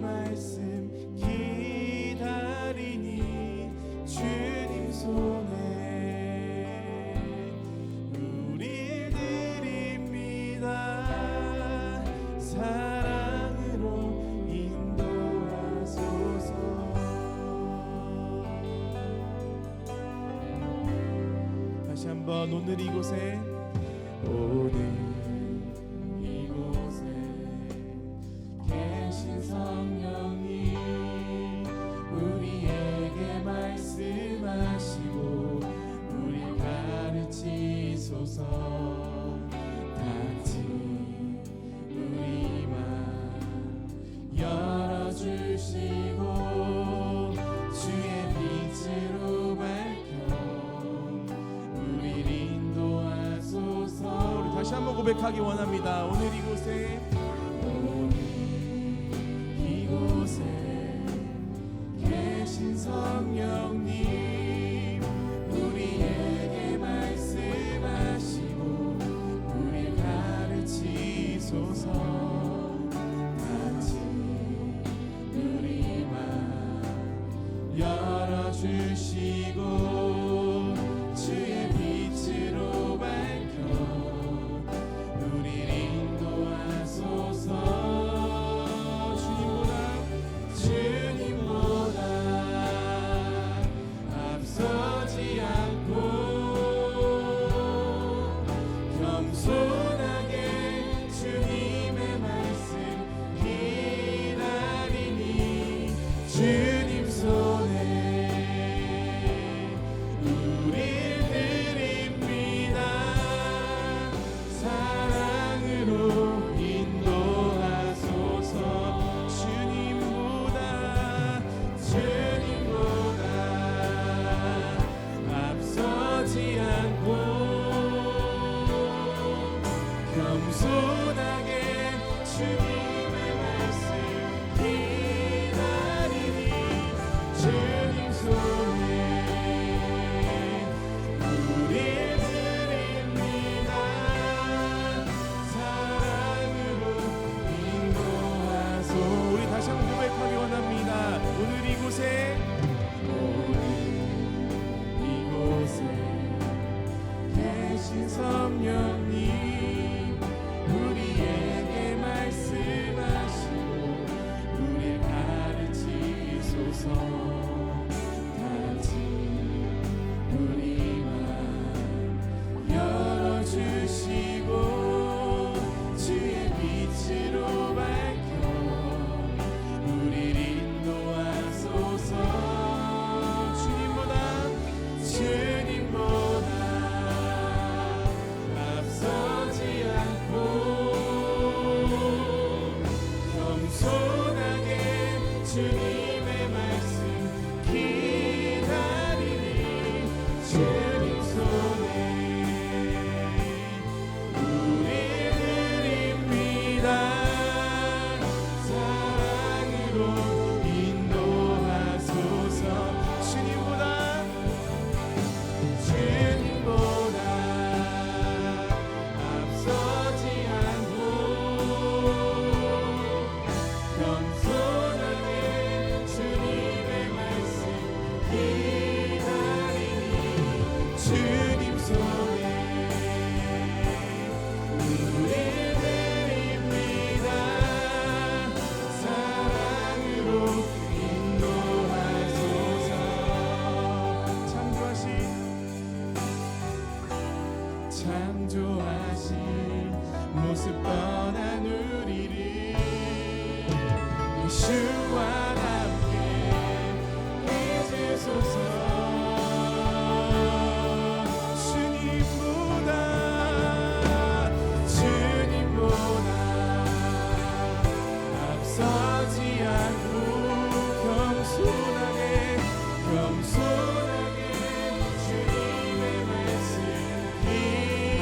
말씀 기다리니 주님 손에 우릴 드립니다. 사랑으로 인도하소서. 다시 한번 오늘 이곳에 계신 성령님 우리에게 말씀하시고 우리 가르치소서. 같이 우리 맘 열어주시고 주의 빛으로 밝혀 우리 인도하소서. 우리 다시 한번 고백하기 원합니다. 오늘 이곳에 계신 성령님 우리에게 말씀하시고 우리 가르치소서. 같이 우리 맘 열어주시고 주의 빛으로 밝혀 우리 인도하소서. 주님 손에 우릴 드립니다. 사랑으로 인도하소서. 주님보다 앞서지 않고 겸손하게 주님의 말씀 주님 손에 우릴 드립니다. 사랑으로 인도하소. 우리 다시 한번 고백하기 원합니다. 오늘 이곳에 계신 성령님 우리에게 말씀하시고 우릴 가르치소서. 우리 맘 열어주시고 주의 빛으로 밝혀 우릴 인도하소서. 주님보다 앞서지 않고 겸손하게 주님의 말씀 기다리니 주님 손에 우릴 드립니다. 사랑으로 인도하소서. 주님보다 앞서지 않고 겸손하게 주님의 말씀 기다리니 주님 손에 우릴 드립니다. 사랑으로 인도하소서. 창조하신 모습 떠난 우리를 예수와 함께 해주소서. 주님보다 앞서지 않고 겸손하게 주님의 말씀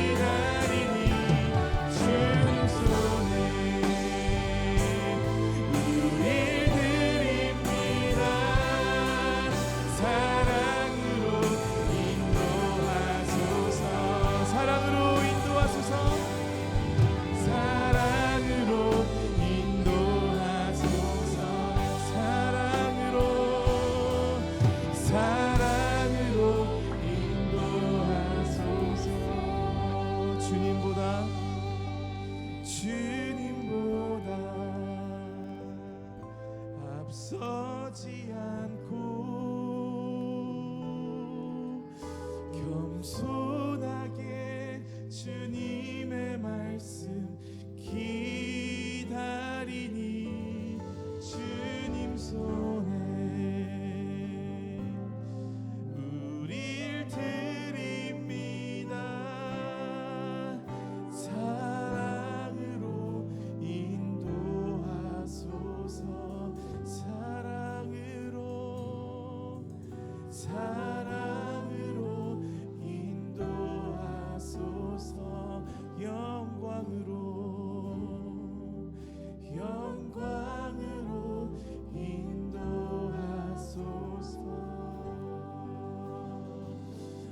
기다리니 주님 손에 우릴 드립니다. 앞서지 않고 겸손하게 주님의 말씀 기다리니 주님 손에 우릴 드립니다. 사랑으로 인도하소서. 사랑으로 인도하소서. 영광으로 인도하소서.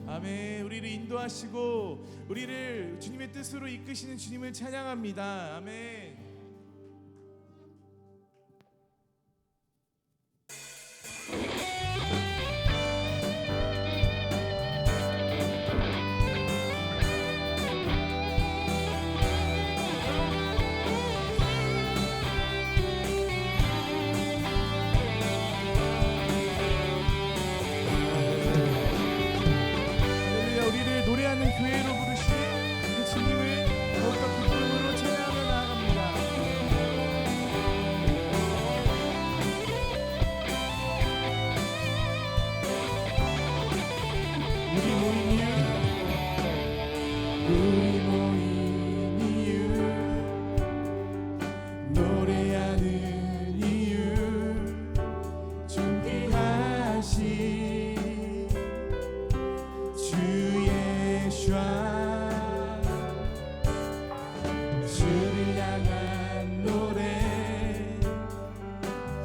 아멘. 우리를 인도하시고 우리를 주님의 뜻으로 이끄시는 주님을 찬양합니다. 아멘. 교회로 부르신 그 주님을 더욱더 기쁨으로 찬양하며 나아갑니다. 우리 모인 이유 노래하는 이유 존귀하신 주를 향한 노래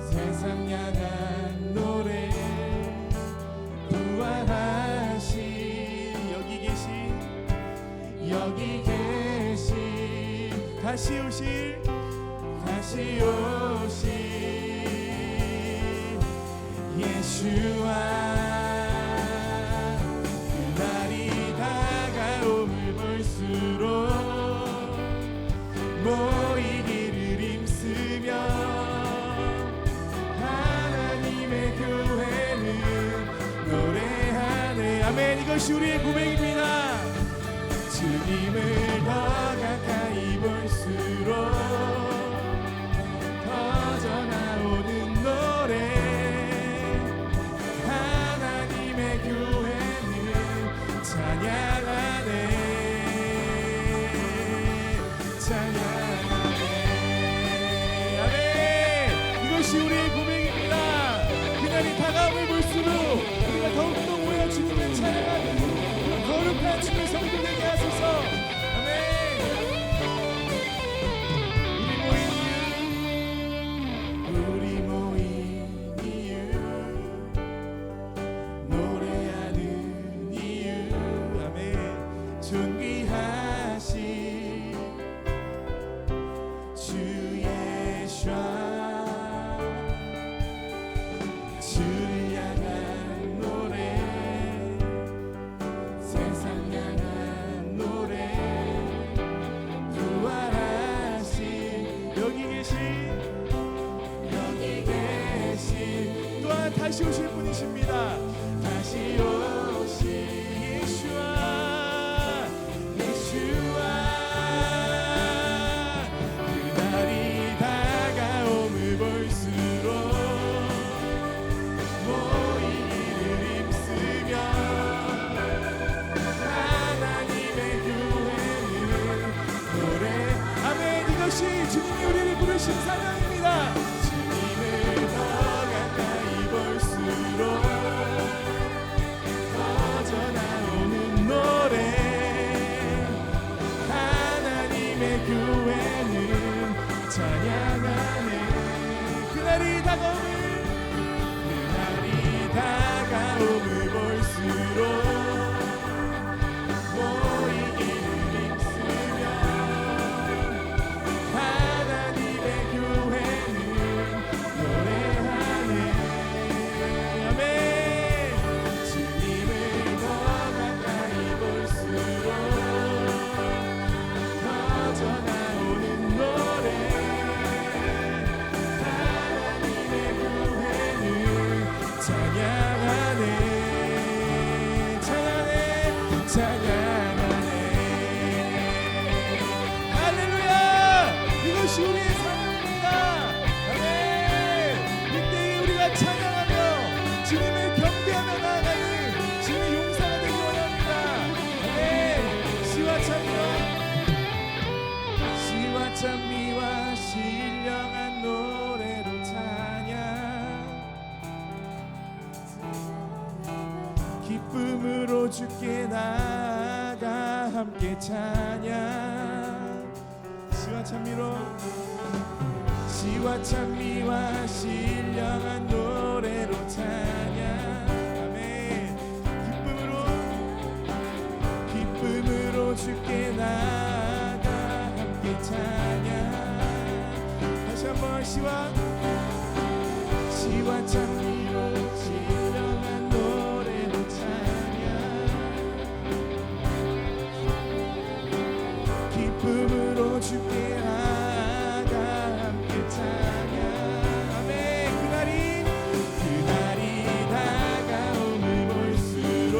세상 향한 노래 부활하신 여기 계신 다시 오실 예수와 모이기를 힘쓰며 하나님의 교회는 노래하네. 아멘. 이것이 우리의 고백입니다. 주님을 더 가까이 볼수록 터져나오는 노래 하나님의 교회는 찬양하네. 이것이 우리의 고백입니다. 그날이 다가옴을 볼수록 우리가 더욱더 모여 주님을 찬양하는 거룩한 주의 성도 되게 하소서. 아멘. 우리 모인 이유 노래하는 이유 아멘. 존귀하신 주 예수와 주를 향한 노래 세상 향한 노래 부활하신 여기 계신 또한 다시 오실 분이십니다. 다시 오실 예수와 그날이 다가옴을 볼수록 모이기를 힘쓰며 하나님의 교회는 노래 아멘. 이것이 주님이 우리를 부르신 사명입니다. 주님을 더 가까이 볼수록 터져나오는 노래 하나님의 교회는 찬양하네. 그날이 다가옴을 볼수록 모이기를 힘쓰며 하나님의 교회는 노래하네. 아멘. 주님을 더 가까이 볼수록 터져나오는 노래 하나님의 교회 찬양하며 주님을 경배하며 나아가는 주님의 용사가 되기 원합니다. 아멘. 시와 찬미와 신령한 노래로 찬양, 기쁨으로 주께 나아가 함께 찬양. 시와 찬미와 신령한 노래로 찬양. 아멘. 기쁨으로 주께 나아가 함께 찬양. 다시 한번 시와 찬미로 신령한 노래로 찬양, 기쁨으로 주께 나아가 함께 찬양. 아멘. 그날이 다가옴을 볼수록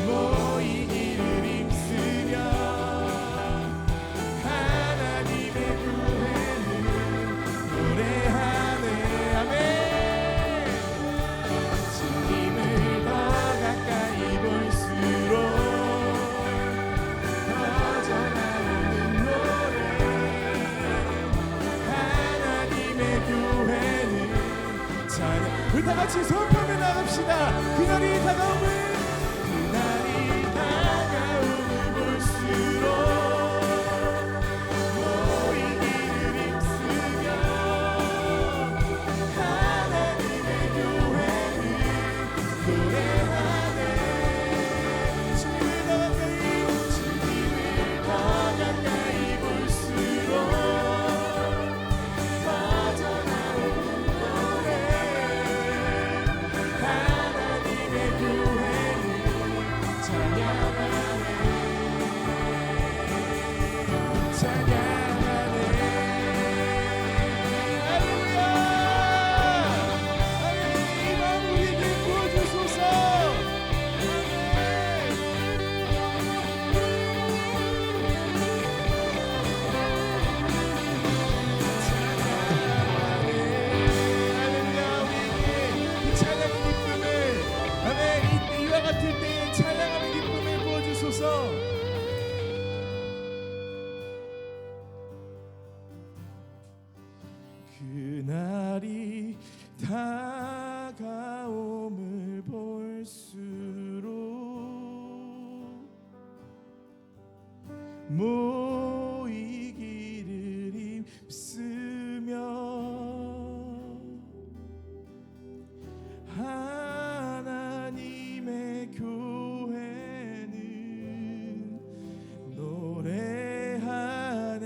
모이기를 힘쓰며 하나님의 구원을 노래하네. 아멘. 주님을 더 가까이 볼수록 우리 다 같이 선포하며 나갑시다. 그날이 다가옴을 볼수록 모이기를 힘쓰며 하나님의 교회를 노래하네. 주님을 더 가까이 볼수록 그날이 다가옴을 볼수록 모이기를 힘쓰며 하나님의 교회는 노래하네.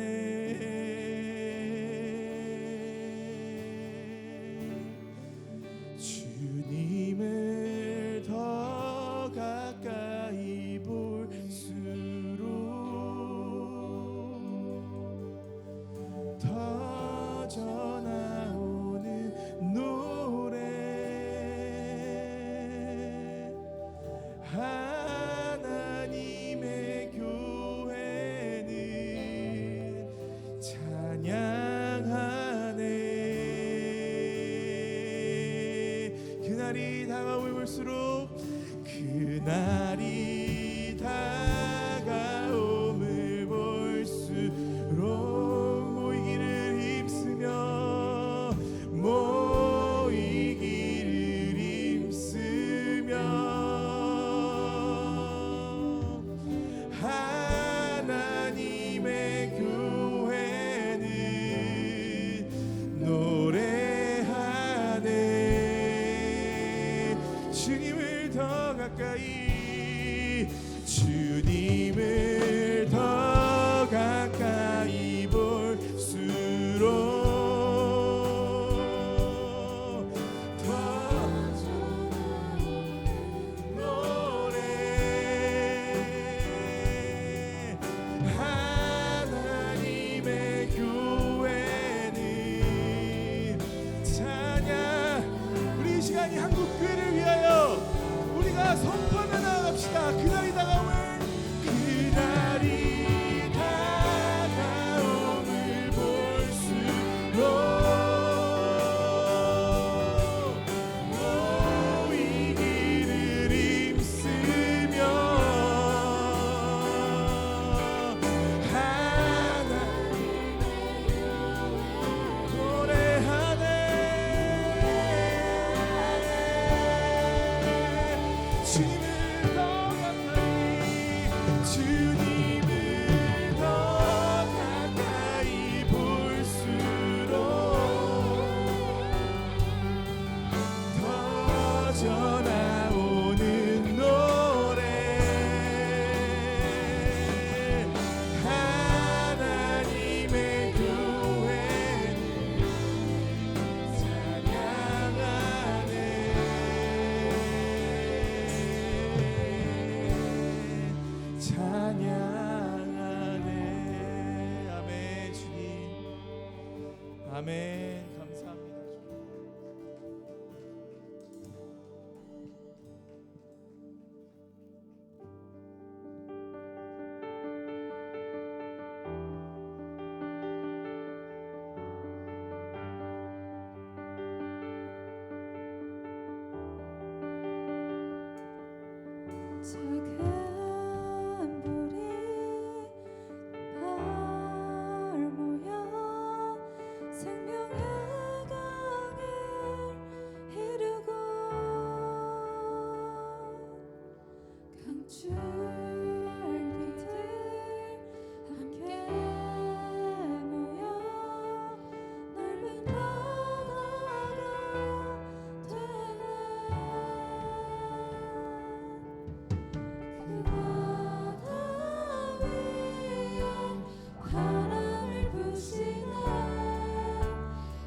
주님을 더 가까이 볼수록 더 전하오는 노래, 하나님의 교회는 찬양하네. 그날이 다가올 볼수록 그날이 다가옴을 볼수록 모이기를 힘쓰며 모이기를 힘쓰며 하나님의 교회는 노래하네. 주님을 더 가까이, 주님을 더 가까이 볼수록 한국교회를 위하여 우리가 선포하며 나아갑시다. 그날이 다가옴을 볼수록 젖어나오는 노래 하나님의 교회는 찬양하네. 아멘. 주님 아멘. 감사합니다. 작은 불이 발 모여 생명의 강을 이루고 강줄기들 함께 모여 넓은 바다가 되네. 그 바다 위에 바람을 부시네.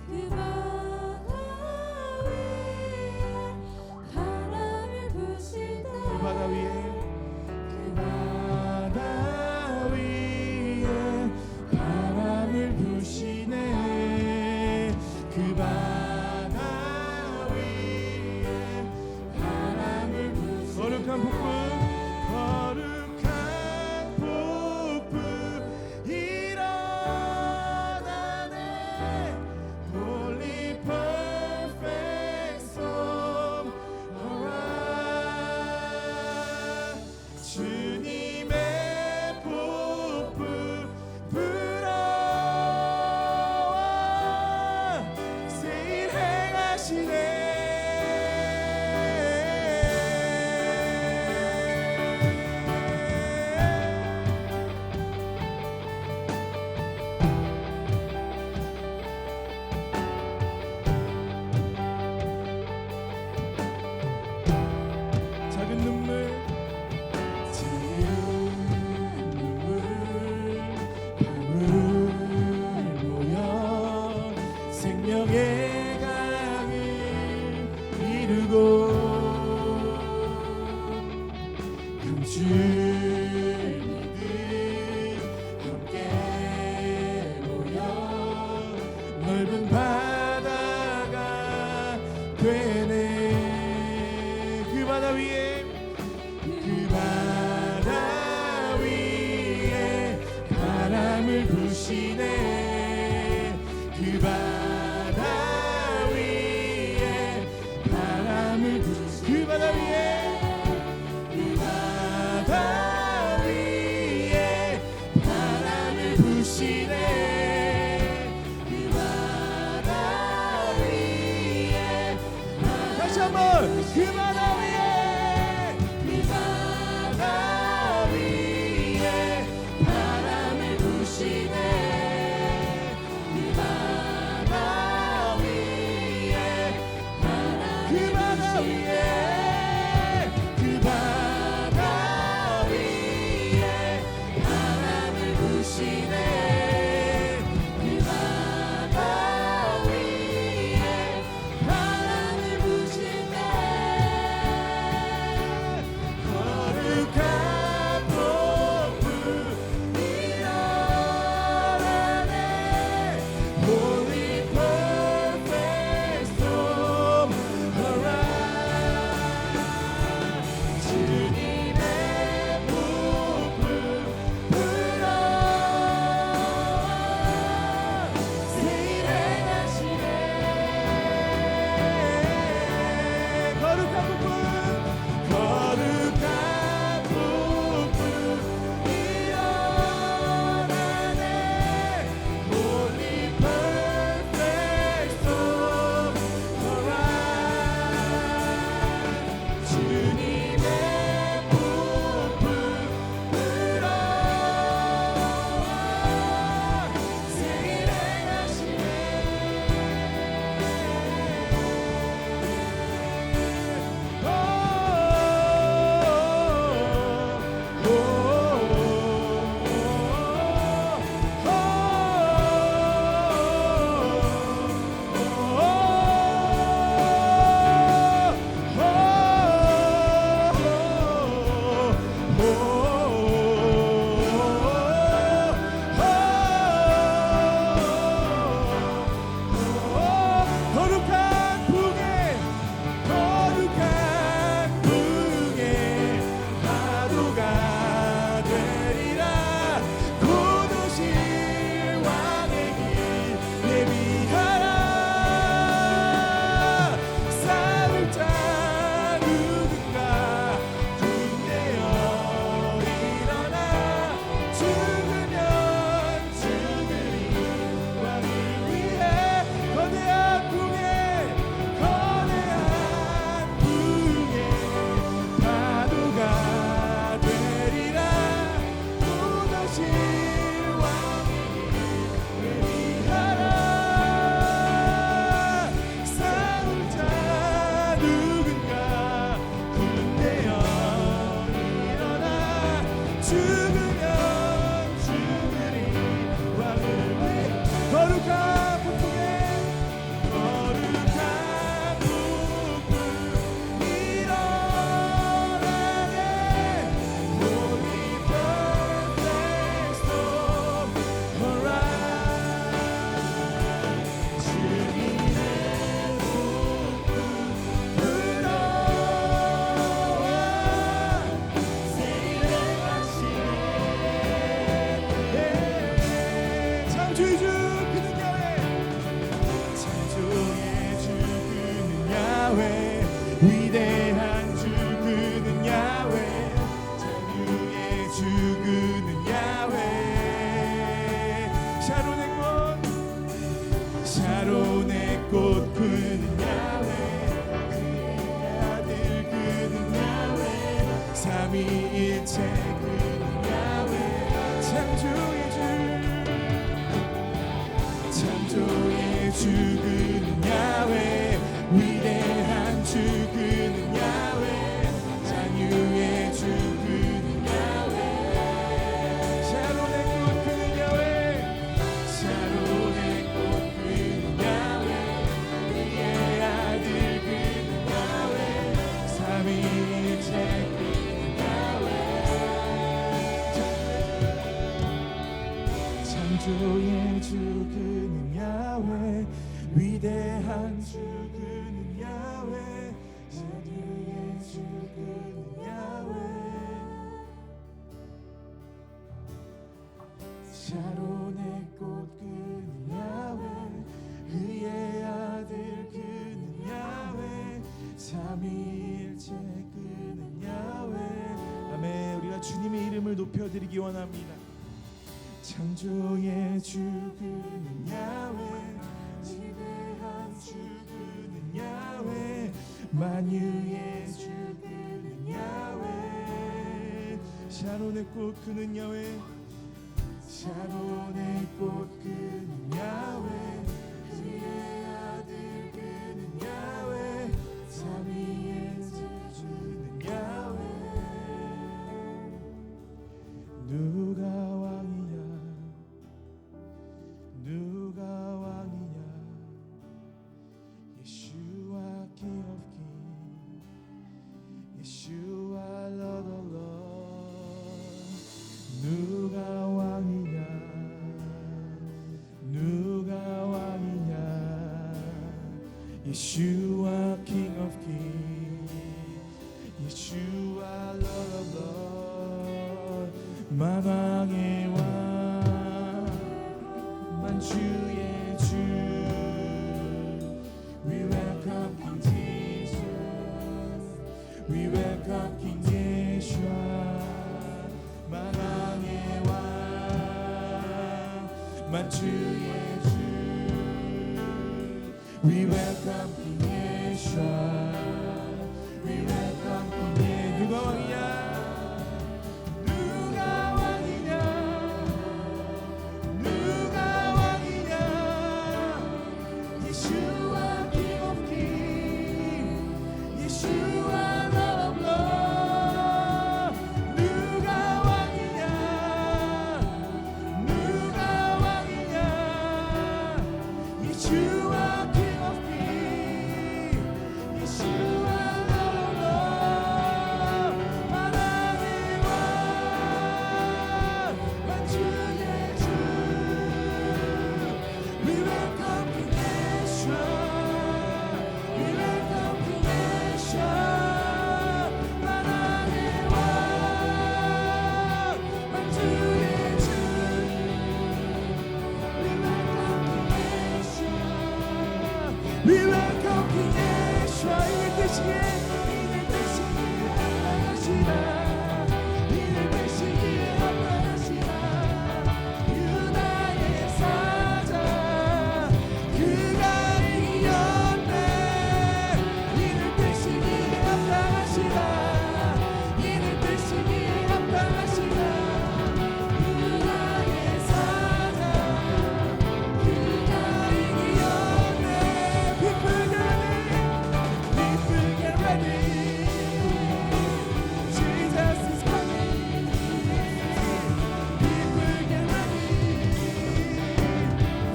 그 바다 위에 바람을 부시네. 그 바다 위에 그 바다 위에 바람을 부시네. 그 바다 위에 바람을 부시네. 거룩한 폭풍 거룩한 폭풍 일어나네. Holy perfect storm arise. 주님의 폭풍 불어와 세일 행하시네. 작은 눈물 방울 모여 생명의 강을 이루고 강줄기들 함께 모여 넓은 바다가 되네. 그 바다 위에 그 바다 위에 바람을 부시네. 그 바다 위에 바람을 부시네. 그 바다 위에 그 바다 위에 바람을 부시네. 그 바다 위에 다시 한번 그 바다 위에 그 바다 위에 바람을 부시네. 그 바다 위에 그 바다 위에 그 바다 위에 바람을 부시네. 그 바다 위에 바람을 부시네. 야훼 위대한 주 그는 야훼 자유의 주 그는 야훼 샤론의 꽃 그는 야훼 그의 아들 그는 야훼 삼위일체 그는 야훼 창조의 주 그는 야훼 위대한 주 그는 야훼 자유의 주 그는 야훼 샤론의 꽃 그는 야훼 샤론의 꽃 그는 야훼 그의 아들 그는 야훼 삼위일체 그는 야훼 창조의 주 그는 야훼 위대한 주 그는 야훼 자유의 주 그는 야훼 샤론의 꽃 그는 야훼 그의 아들 그는 야훼 삼위일체 그는 야훼 아멘. 우리가 주님의 이름을 높여드리기 원합니다. 창조의 주 그는 야훼 위대한 주 그는 야훼 만유의 주 그는 야훼 샤론의 꽃 그는 야훼 샤론의 꽃 그는 야훼 그의 아들 그는 야훼 삼위일체 주는 야훼 누가 왕이냐 누가 왕이냐 예수와 King of Kings 예수와 Lord of Lords 누가 왕이냐 누가 왕이냐 예수와 King of Kings 예수와 Lord of Lords 만왕의 왕 만주의 주 We welcome King Jesus We welcome King Yeshua 만왕의 왕 만주의 주 We welcome King Yeshua We welcome King Yeshua 누가 왕이냐 We welcome King Yeshua 이를 되시기에 합당하시라 이를 되시기에 합당하시라 유다의 사자 그가 이겼네 이를 되시기에 합당하시라 이를 되시기에 합당하시라 유다의 사자 그가 이겼네 People get ready. Jesus is coming. People get ready.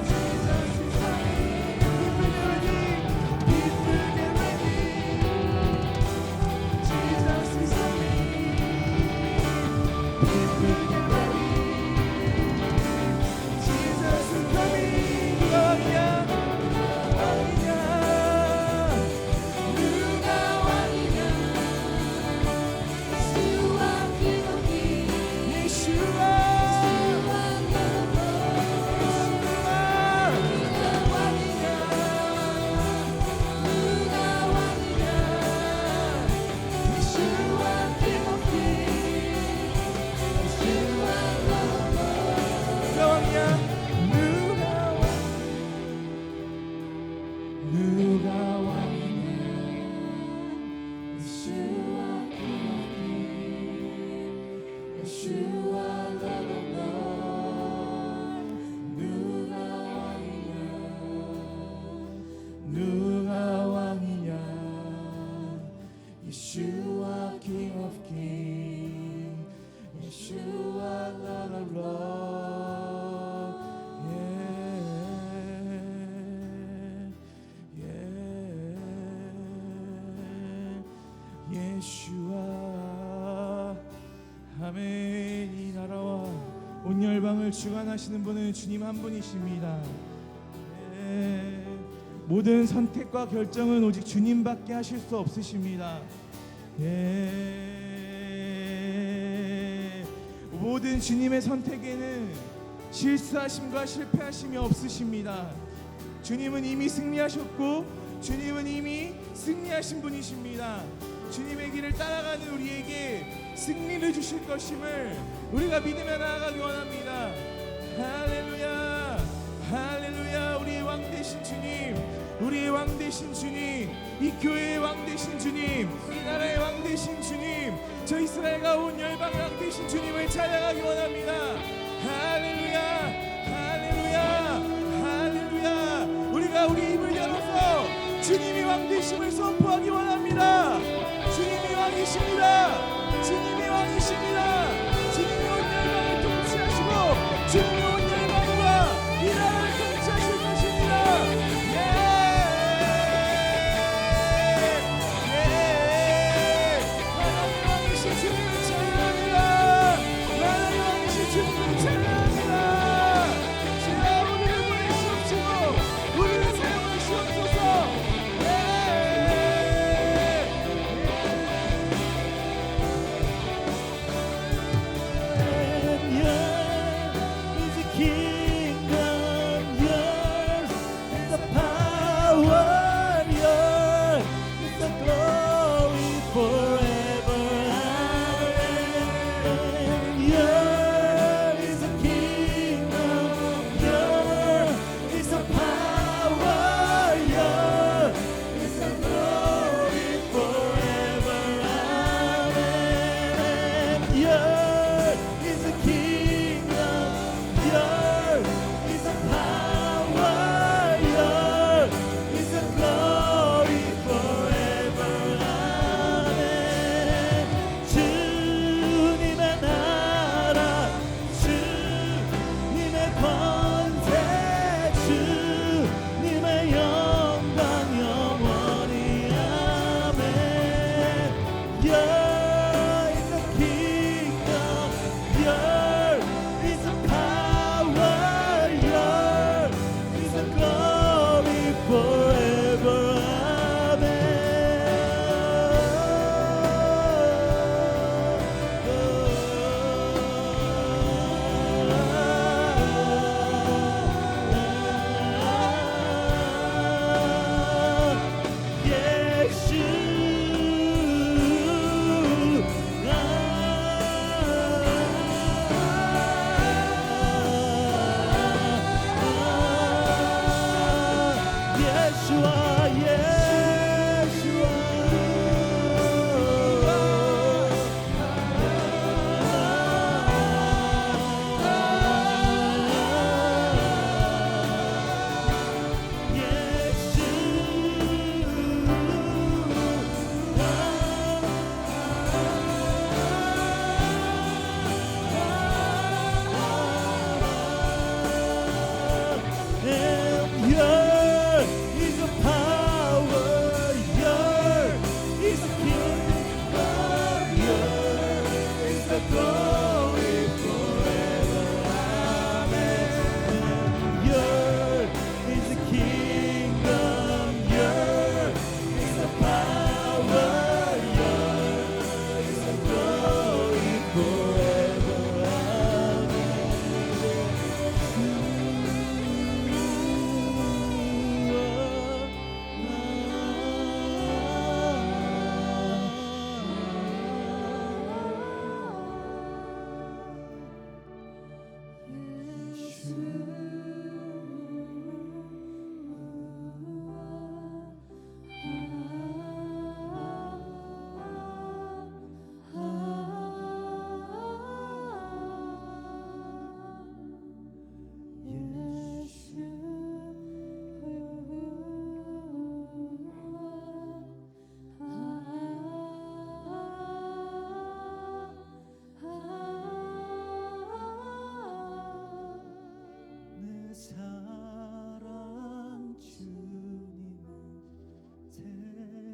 Jesus is coming. People get ready. People get ready. Jesus is coming. People get ready. Jesus is coming. Oh yeah. Oh yeah. 누가 왕이냐 예수와 기억이 예수와 Lord of Lord 누가 왕이냐 누가 왕이냐 예수와 King of King 예수와 Lord of Lord 예수와 아멘. 이 나라와 온 열방을 주관하시는 분은 주님 한 분이십니다. 모든 선택과 결정은 오직 주님밖에 하실 수 없으십니다. 모든 주님의 선택에는 실수하심과 실패하심이 없으십니다. 주님은 이미 승리하셨고 주님은 이미 승리하신 분이십니다. 주님의 길을 따라가는 우리에게 승리를 주실 것임을 우리가 믿으며 나아가기 원합니다. 할렐루야 할렐루야. 우리의 왕 되신 주님, 우리의 왕 되신 주님, 이 교회의 왕 되신 주님, 이 나라의 왕 되신 주님, 저 이스라엘과 온 열방의 왕 되신 주님을 찬양하기 원합니다. 할렐루야 할렐루야 할렐루야. 우리가 우리 입을 열어서 주님이 왕 되심을 선포하기 원합니다. 주님이 왕이십니다. 주님이 왕이십니다. 주님이 온 열방을 통치하시고 주님이 온 열방과 이 나라를 통치하실 것입니다. 하나님 왕이신 주님을 찬양합니다. 하나님 왕이신 주님을 찬양합니다. 주여 우리를 보내시옵시고 우리를 사용하시옵소서. Is it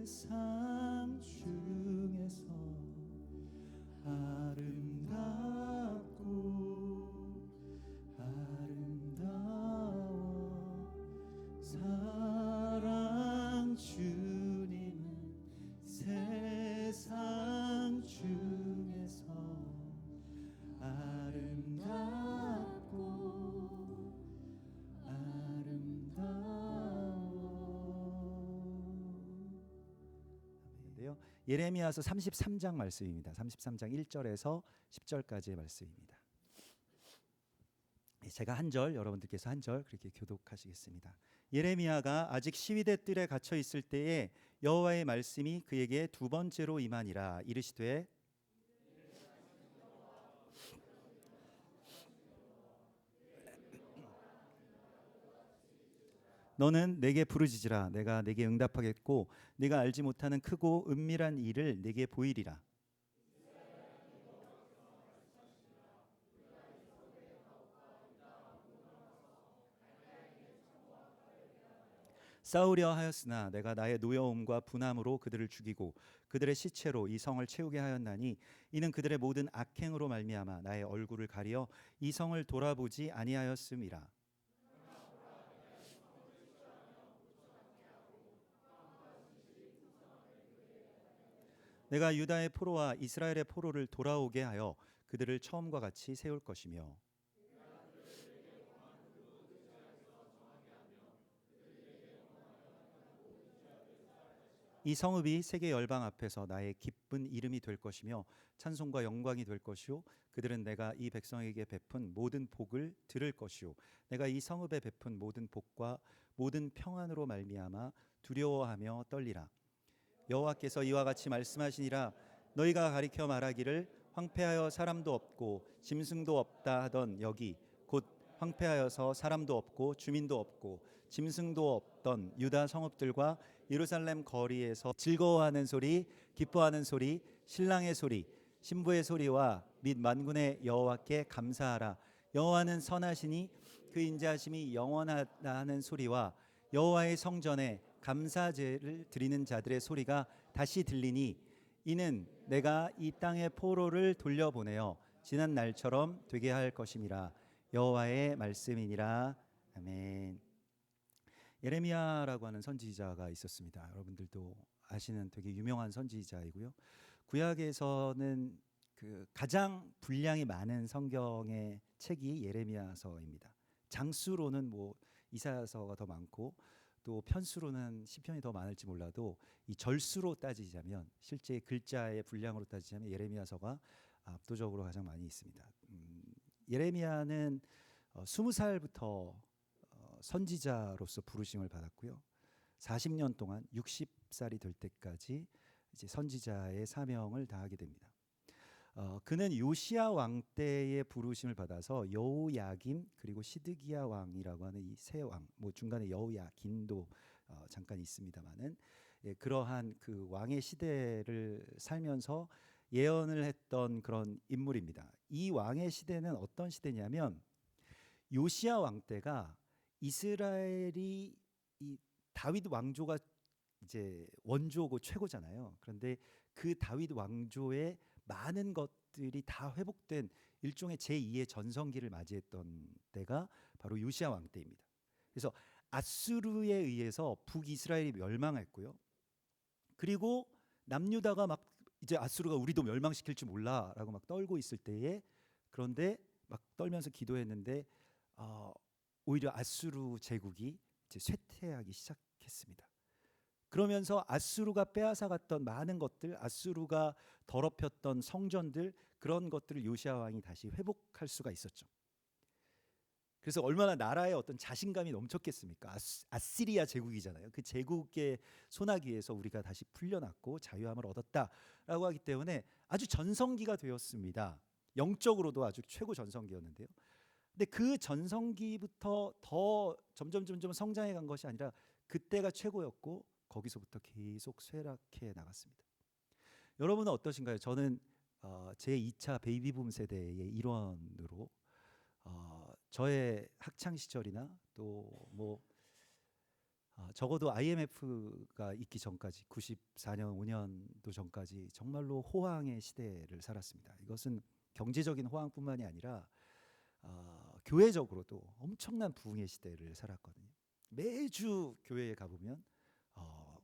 세상 중에서 아름답고 아름다워 사랑 주님은 세상 중에서 아름답고 아름다워. 예레미야서 33장 말씀입니다. 33장 1절에서 10절까지의 말씀입니다. 제가 한 절, 여러분들께서 한 절 그렇게 교독하시겠습니다. 예레미야가 아직 시위대 뜰에 갇혀 있을 때에 여호와의 말씀이 그에게 두 번째로 임하니라. 이르시되 너는 내게 부르짖으라. 내가 내게 응답하겠고 네가 알지 못하는 크고 은밀한 일을 내게 보이리라. 싸우려 하였으나 내가 나의 노여움과 분함으로 그들을 죽이고 그들의 시체로 이 성을 채우게 하였나니 이는 그들의 모든 악행으로 말미암아 나의 얼굴을 가리어 이 성을 돌아보지 아니하였음이라. 내가 유다의 포로와 이스라엘의 포로를 돌아오게 하여 그들을 처음과 같이 세울 것이며 이 성읍이 세계 열방 앞에서 나의 기쁜 이름이 될 것이며 찬송과 영광이 될 것이요 그들은 내가 이 백성에게 베푼 모든 복을 들을 것이요 내가 이 성읍에 베푼 모든 복과 모든 평안으로 말미암아 두려워하며 떨리라. 여호와께서 이와 같이 말씀하시니라. 너희가 가리켜 말하기를 황폐하여 사람도 없고 짐승도 없다 하던 여기 곧 황폐하여서 사람도 없고 주민도 없고 짐승도 없던 유다 성읍들과 예루살렘 거리에서 즐거워하는 소리, 기뻐하는 소리, 신랑의 소리, 신부의 소리와 및 만군의 여호와께 감사하라. 여호와는 선하시니 그 인자하심이 영원하다 하는 소리와 여호와의 성전에 감사제를 드리는 자들의 소리가 다시 들리니 이는 내가 이 땅의 포로를 돌려보내어 지난 날처럼 되게 할 것임이라. 여호와의 말씀이니라. 아멘. 예레미야라고 하는 선지자가 있었습니다. 여러분들도 아시는 되게 유명한 선지자이고요. 구약에서는 그 가장 분량이 많은 성경의 책이 예레미야서입니다. 장수로는 뭐 이사야서가 더 많고 또 편수로는 시편이 더 많을지 몰라도 이 절수로 따지자면 실제 글자의 분량으로 따지자면 예레미야서가 압도적으로 가장 많이 있습니다. 예레미야는 20살부터 선지자로서 부르심을 받았고요. 40년 동안 60살이 될 때까지 이제 선지자의 사명을 다하게 됩니다. 그는 요시야 왕 때의 부르심을 받아서 여호야김 그리고 시드기야 왕이라고 하는 이 세 왕, 뭐 중간에 여호야긴도 잠깐 있습니다만은 그러한 그 왕의 시대를 살면서 예언을 했던 그런 인물입니다. 이 왕의 시대는 어떤 시대냐면 요시야 왕 때가 이스라엘이 이 다윗 왕조가 이제 원조고 최고잖아요. 그런데 그 다윗 왕조의 많은 것들이 다 회복된 일종의 제2의 전성기를 맞이했던 때가 바로 요시야 왕 때입니다. 그래서 아수르에 의해서 북이스라엘이 멸망했고요. 그리고 남유다가 막 이제 아수르가 우리도 멸망시킬 줄 몰라라고 막 떨고 있을 때에 그런데 막 떨면서 기도했는데 오히려 아수르 제국이 이제 쇠퇴하기 시작했습니다. 그러면서 아수르가 빼앗아갔던 많은 것들, 아수르가 더럽혔던 성전들 그런 것들을 요시야 왕이 다시 회복할 수가 있었죠. 그래서 얼마나 나라의 어떤 자신감이 넘쳤겠습니까? 아시리아 제국이잖아요. 그 제국의 소나기에서 우리가 다시 풀려났고 자유함을 얻었다라고 하기 때문에 아주 전성기가 되었습니다. 영적으로도 아주 최고 전성기였는데요. 근데 그 전성기부터 더 점점 성장해 간 것이 아니라 그때가 최고였고 거기서부터 계속 쇠락해 나갔습니다. 여러분은 어떠신가요? 저는 제 2차 베이비붐 세대의 일원으로 저의 학창 시절이나 또 뭐 적어도 IMF가 있기 전까지 94년 5년도 전까지 정말로 호황의 시대를 살았습니다. 이것은 경제적인 호황뿐만이 아니라 교회적으로도 엄청난 부흥의 시대를 살았거든요. 매주 교회에 가보면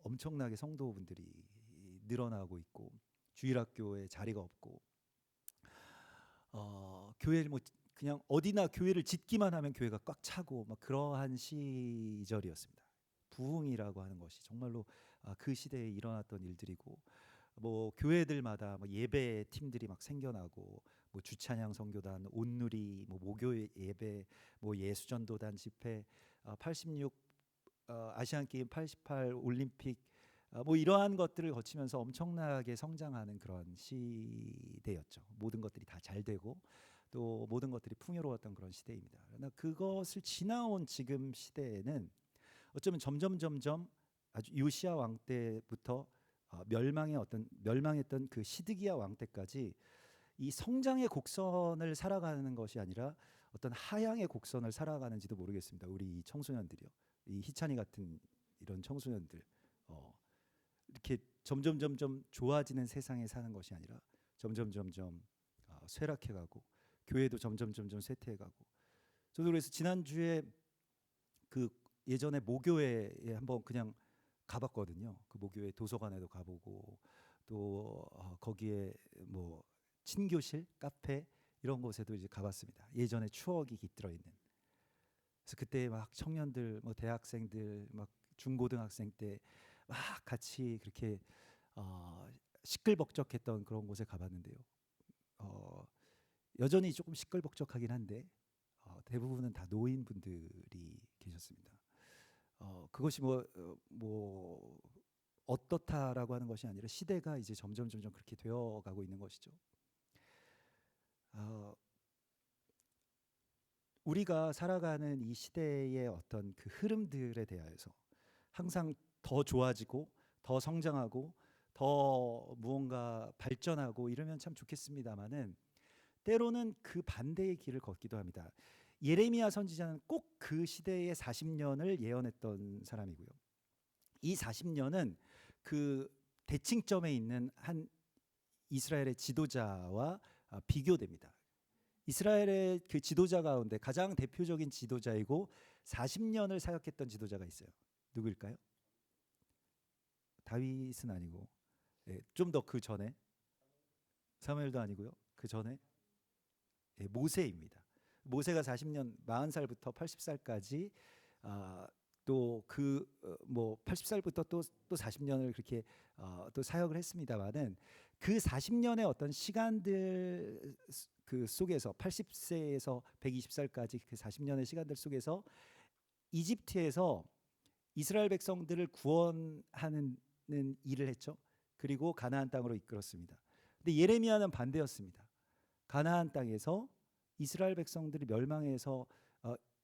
엄청나게 성도분들이 늘어나고 있고 주일학교에 자리가 없고 교회를 뭐 그냥 어디나 교회를 짓기만 하면 교회가 꽉 차고 막 그러한 시절이었습니다. 부흥이라고 하는 것이 정말로 그 시대에 일어났던 일들이고 뭐 교회들마다 뭐 예배 팀들이 막 생겨나고 뭐 주찬양 선교단, 온누리, 뭐 목요 예배, 뭐 예수전도단 집회, 86 아시안 게임, 88 올림픽 뭐 이러한 것들을 거치면서 엄청나게 성장하는 그런 시대였죠. 모든 것들이 다 잘 되고 또 모든 것들이 풍요로웠던 그런 시대입니다. 그러나 그것을 지나온 지금 시대에는 어쩌면 점점 아주 요시야 왕 때부터 멸망했던 그 시드기야 왕 때까지 이 성장의 곡선을 살아가는 것이 아니라 어떤 하향의 곡선을 살아가는지도 모르겠습니다. 우리 이 청소년들이요, 이 희찬이 같은 이런 청소년들 이렇게 점점 좋아지는 세상에 사는 것이 아니라 점점 쇠락해가고 교회도 점점 쇠퇴해가고. 저도 그래서 지난주에 그 예전에 모교회에 한번 그냥 가봤거든요. 그 모교회 도서관에도 가보고 또 거기에 뭐 친교실, 카페 이런 곳에도 이제 가봤습니다. 예전에 추억이 깃들어 있는. 그래서 그때 막 청년들, 뭐 대학생들, 막 중고등학생 때 막 같이 그렇게 시끌벅적했던 그런 곳에 가봤는데요. 여전히 조금 시끌벅적하긴 한데 대부분은 다 노인분들이 계셨습니다. 그것이 뭐 어떻다라고 하는 것이 아니라 시대가 이제 점점 그렇게 되어가고 있는 것이죠. 우리가 살아가는 이 시대의 어떤 그 흐름들에 대하여서 항상 더 좋아지고 더 성장하고 더 무언가 발전하고 이러면 참 좋겠습니다마는 때로는 그 반대의 길을 걷기도 합니다. 예레미야 선지자는 꼭 그 시대의 40년을 예언했던 사람이고요. 이 40년은 그 대칭점에 있는 한 이스라엘의 지도자와 비교됩니다. 이스라엘의 그 지도자 가운데 가장 대표적인 지도자이고 40년을 사역했던 지도자가 있어요. 누구일까요? 다윗은 아니고 좀 더 그 전에 사무엘도 아니고요. 그 전에 모세입니다. 모세가 40년 40살부터 80살까지 또 그 뭐 80살부터 또 40년을 그렇게 또 사역을 했습니다만은 그 40년의 어떤 시간들 그 속에서 80세에서 120살까지 그 40년의 시간들 속에서 이집트에서 이스라엘 백성들을 구원하는 일을 했죠. 그리고 가나안 땅으로 이끌었습니다. 근데 예레미야는 반대였습니다. 가나안 땅에서 이스라엘 백성들이 멸망해서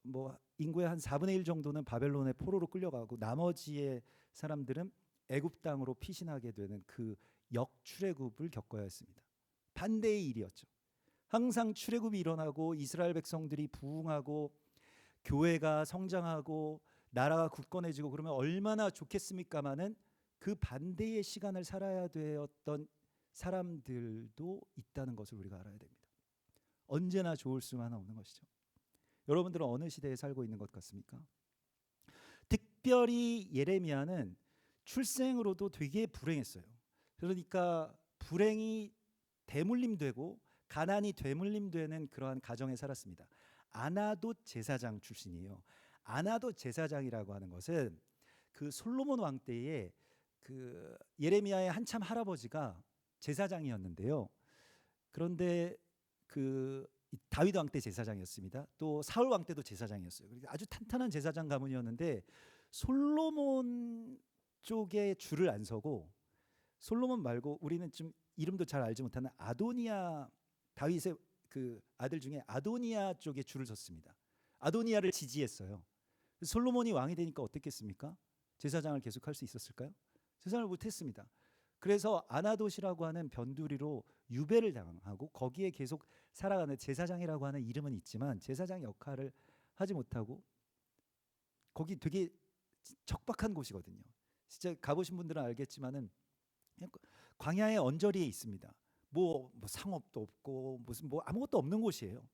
뭐 인구의 한 4분의 1 정도는 바벨론의 포로로 끌려가고 나머지의 사람들은 애굽 땅으로 피신하게 되는 그 역출애굽을 겪어야 했습니다. 반대의 일이었죠. 항상 출애굽이 일어나고 이스라엘 백성들이 부흥하고 교회가 성장하고 나라가 굳건해지고 그러면 얼마나 좋겠습니까마는 그 반대의 시간을 살아야 되었던 사람들도 있다는 것을 우리가 알아야 됩니다. 언제나 좋을 수만 없는 것이죠. 여러분들은 어느 시대에 살고 있는 것 같습니까? 특별히 예레미야는 출생으로도 되게 불행했어요. 그러니까 불행이 대물림되고 가난이 되물림되는 그러한 가정에 살았습니다. 아나돗 제사장 출신이에요. 아나돗 제사장이라고 하는 것은 그 솔로몬 왕 때에 그 예레미야의 한참 할아버지가 제사장이었는데요. 그런데 그 다윗 왕 때 제사장이었습니다. 또 사울 왕 때도 제사장이었어요. 아주 탄탄한 제사장 가문이었는데 솔로몬 쪽에 줄을 안 서고 솔로몬 말고 우리는 좀 이름도 잘 알지 못하는 아도니아, 다윗의 그 아들 중에 아도니아 쪽에 줄을 섰습니다. 아도니아를 지지했어요. 솔로몬이 왕이 되니까 어땠겠습니까? 제사장을 계속할 수 있었을까요? 제사장을 못했습니다. 그래서 아나돗이라고 하는 변두리로 유배를 당하고 거기에 계속 살아가는 제사장이라고 하는 이름은 있지만 제사장 역할을 하지 못하고 거기 되게 척박한 곳이거든요. 진짜 가보신 분들은 알겠지만은 그냥 광야의 언저리에 있습니다. 뭐 상업도 없고 무슨 뭐 아무것도 없는 곳이에요.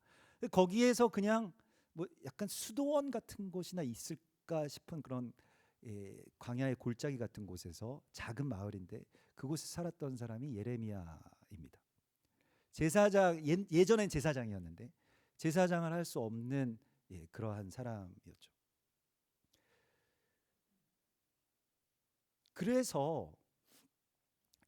거기에서 그냥 뭐 약간 수도원 같은 곳이나 있을까 싶은 그런 광야의 골짜기 같은 곳에서 작은 마을인데 그곳에 살았던 사람이 예레미야입니다. 제사장 예전엔 제사장이었는데 제사장을 할 수 없는 그러한 사람이었죠. 그래서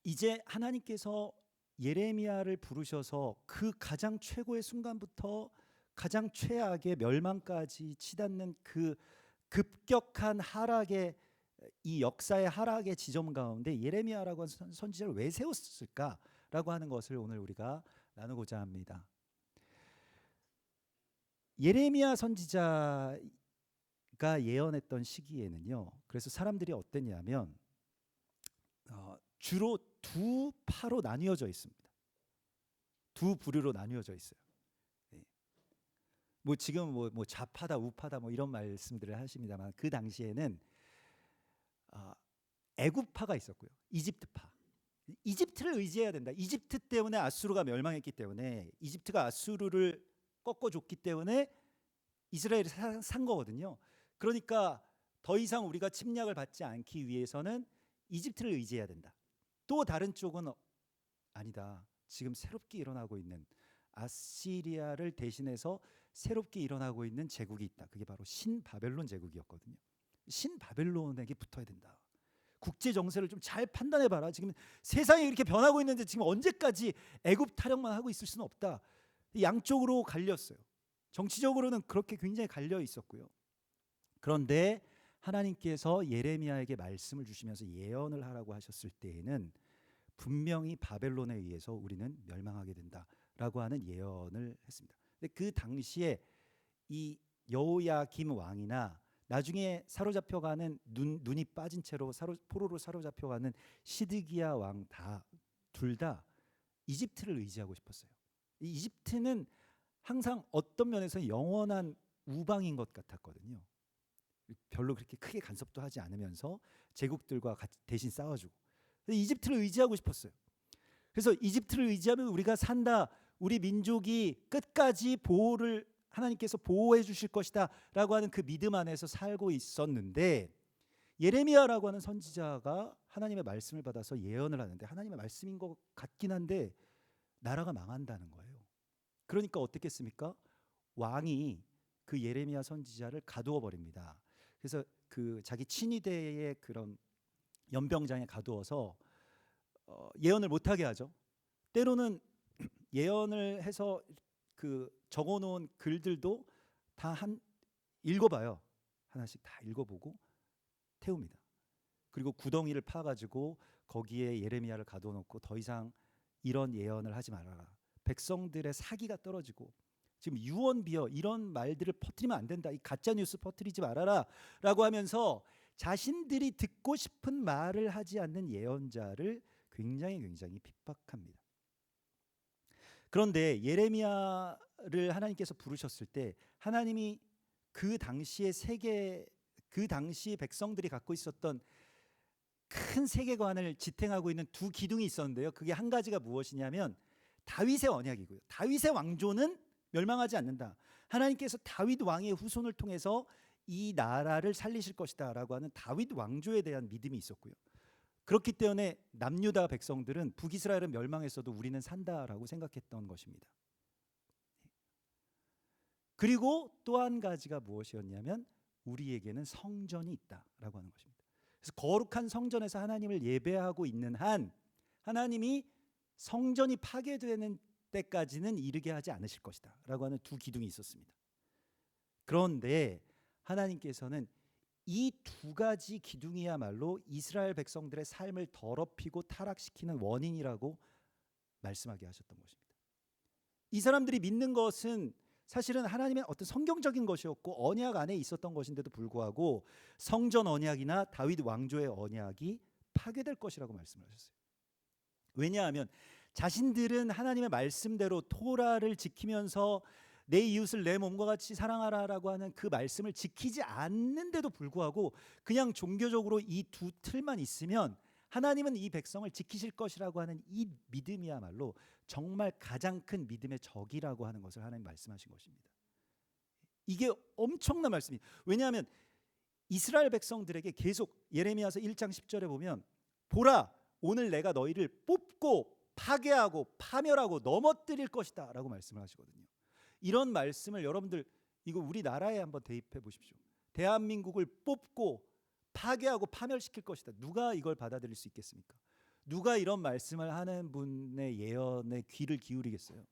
이제 하나님께서 예레미야를 부르셔서 그 가장 최고의 순간부터 가장 최악의 멸망까지 치닫는 그 급격한 하락의 이 역사의 하락의 지점 가운데 예레미야라고 하는 선지자를 왜 세웠을까라고 하는 것을 오늘 우리가 나누고자 합니다. 예레미야 선지자가 예언했던 시기에는요. 그래서 사람들이 어땠냐면 주로 두 파로 나뉘어져 있습니다. 두 부류로 나뉘어져 있어요. 뭐 지금 뭐 좌파다 우파다 뭐 이런 말씀들을 하십니다만 그 당시에는 애굽파가 있었고요. 이집트파. 이집트를 의지해야 된다. 이집트 때문에 아수르가 멸망했기 때문에 이집트가 아수르를 꺾어줬기 때문에 이스라엘이 산 거거든요. 그러니까 더 이상 우리가 침략을 받지 않기 위해서는 이집트를 의지해야 된다. 또 다른 쪽은 아니다. 지금 새롭게 일어나고 있는 아시리아를 대신해서 새롭게 일어나고 있는 제국이 있다. 그게 바로 신바벨론 제국이었거든요. 신바벨론에게 붙어야 된다. 국제 정세를 좀 잘 판단해 봐라. 지금 세상이 이렇게 변하고 있는데 지금 언제까지 애굽 타령만 하고 있을 수는 없다. 양쪽으로 갈렸어요. 정치적으로는 그렇게 굉장히 갈려 있었고요. 그런데 하나님께서 예레미야에게 말씀을 주시면서 예언을 하라고 하셨을 때에는 분명히 바벨론에 의해서 우리는 멸망하게 된다라고 하는 예언을 했습니다. 근데 그 당시에 이 여호야김 왕이나 나중에 사로잡혀가는 눈이 빠진 채로 포로로 사로잡혀가는 시드기야 왕 둘 다 이집트를 의지하고 싶었어요. 이 이집트는 항상 어떤 면에서 영원한 우방인 것 같았거든요. 별로 그렇게 크게 간섭도 하지 않으면서 제국들과 대신 싸워주고 이집트를 의지하고 싶었어요. 그래서 이집트를 의지하면 우리가 산다. 우리 민족이 끝까지 하나님께서 보호해 주실 것이다 라고 하는 그 믿음 안에서 살고 있었는데 예레미야라고 하는 선지자가 하나님의 말씀을 받아서 예언을 하는데 하나님의 말씀인 것 같긴 한데 나라가 망한다는 거예요. 그러니까 어떻겠습니까? 왕이 그 예레미야 선지자를 가두어 버립니다. 그래서 그 자기 친위대의 그런 연병장에 가두어서 예언을 못하게 하죠. 때로는 예언을 해서 그 적어놓은 글들도 다 읽어봐요. 하나씩 다 읽어보고 태웁니다. 그리고 구덩이를 파가지고 거기에 예레미야를 가둬놓고 더 이상 이런 예언을 하지 말아라. 백성들의 사기가 떨어지고 지금 유언비어 이런 말들을 퍼뜨리면 안 된다. 이 가짜 뉴스 퍼뜨리지 말아라 라고 하면서 자신들이 듣고 싶은 말을 하지 않는 예언자를 굉장히 핍박합니다. 그런데 예레미야를 하나님께서 부르셨을 때 하나님이 그 당시 백성들이 갖고 있었던 큰 세계관을 지탱하고 있는 두 기둥이 있었는데요. 그게 한 가지가 무엇이냐면 다윗의 언약이고요. 다윗의 왕조는 멸망하지 않는다. 하나님께서 다윗 왕의 후손을 통해서 이 나라를 살리실 것이다 라고 하는 다윗 왕조에 대한 믿음이 있었고요. 그렇기 때문에 남유다 백성들은 북이스라엘은 멸망했어도 우리는 산다라고 생각했던 것입니다. 그리고 또 한 가지가 무엇이었냐면 우리에게는 성전이 있다라고 하는 것입니다. 그래서 거룩한 성전에서 하나님을 예배하고 있는 한 하나님이 성전이 파괴되는 때까지는 이르게 하지 않으실 것이다 라고 하는 두 기둥이 있었습니다. 그런데 하나님께서는 이 두 가지 기둥이야말로 이스라엘 백성들의 삶을 더럽히고 타락시키는 원인이라고 말씀하게 하셨던 것입니다. 이 사람들이 믿는 것은 사실은 하나님의 어떤 성경적인 것이었고 언약 안에 있었던 것인데도 불구하고 성전 언약이나 다윗 왕조의 언약이 파괴될 것이라고 말씀하셨어요. 왜냐하면 자신들은 하나님의 말씀대로 토라를 지키면서 내 이웃을 내 몸과 같이 사랑하라라고 하는 그 말씀을 지키지 않는데도 불구하고 그냥 종교적으로 이 두 틀만 있으면 하나님은 이 백성을 지키실 것이라고 하는 이 믿음이야말로 정말 가장 큰 믿음의 적이라고 하는 것을 하나님 말씀하신 것입니다. 이게 엄청난 말씀이에요. 왜냐하면 이스라엘 백성들에게 계속 예레미야서 1장 10절에 보면 보라 오늘 내가 너희를 뽑고 파괴하고 파멸하고 넘어뜨릴 것이다 라고 말씀을 하시거든요. 이런 말씀을 여러분들 이거 우리나라에 한번 대입해 보십시오. 대한민국을 뽑고 파괴하고 파멸시킬 것이다. 누가 이걸 받아들일 수 있겠습니까? 누가 이런 말씀을 하는 분의 예언에 귀를 기울이겠어요?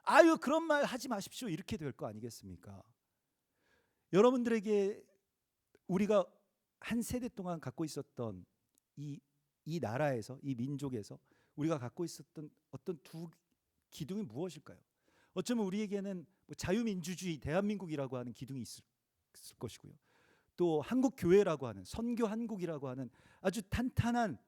아유 그런 말 하지 마십시오. 이렇게 될 거 아니겠습니까? 여러분들에게 우리가 한 세대 동안 갖고 있었던 이 나라에서 이 민족에서 우리가 갖고 있었던 어떤 두 기둥이 무엇일까요? 어쩌면 우리에게는 뭐 자유민주주의 대한민국이라고 하는 기둥이 있을 것이고요. 또 한국교회라고 하는 선교 한국이라고 하는 아주 탄탄한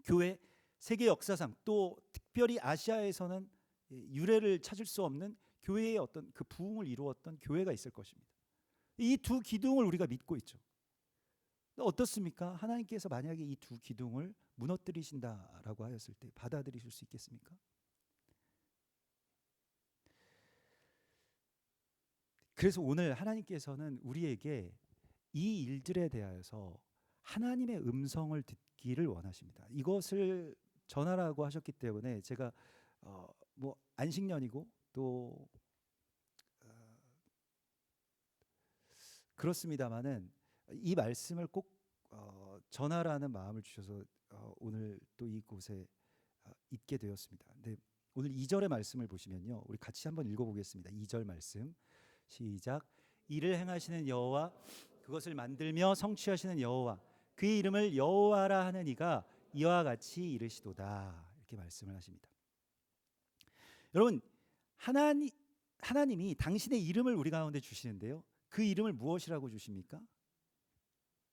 교회, 세계 역사상 또 특별히 아시아에서는 유례를 찾을 수 없는 교회의 어떤 그 부흥을 이루었던 교회가 있을 것입니다. 이 두 기둥을 우리가 믿고 있죠. 어떻습니까? 하나님께서 만약에 이 두 기둥을 무너뜨리신다라고 하였을 때 받아들이실 수 있겠습니까? 그래서 오늘 하나님께서는 우리에게 이 일들에 대하여서 하나님의 음성을 듣기를 원하십니다. 이것을 전하라고 하셨기 때문에 제가 뭐 안식년이고 또 그렇습니다마는 이 말씀을 꼭 전하라는 마음을 주셔서 오늘 또 이곳에 있게 되었습니다. 근데 오늘 2절의 말씀을 보시면요, 우리 같이 한번 읽어보겠습니다. 2절 말씀 시작. 이를 행하시는 여호와 그것을 만들며 성취하시는 여호와 그의 이름을 여호와라 하는 이가 이와 같이 이르시도다. 이렇게 말씀을 하십니다. 여러분 하나님이 당신의 이름을 우리 가운데 주시는데요. 그 이름을 무엇이라고 주십니까?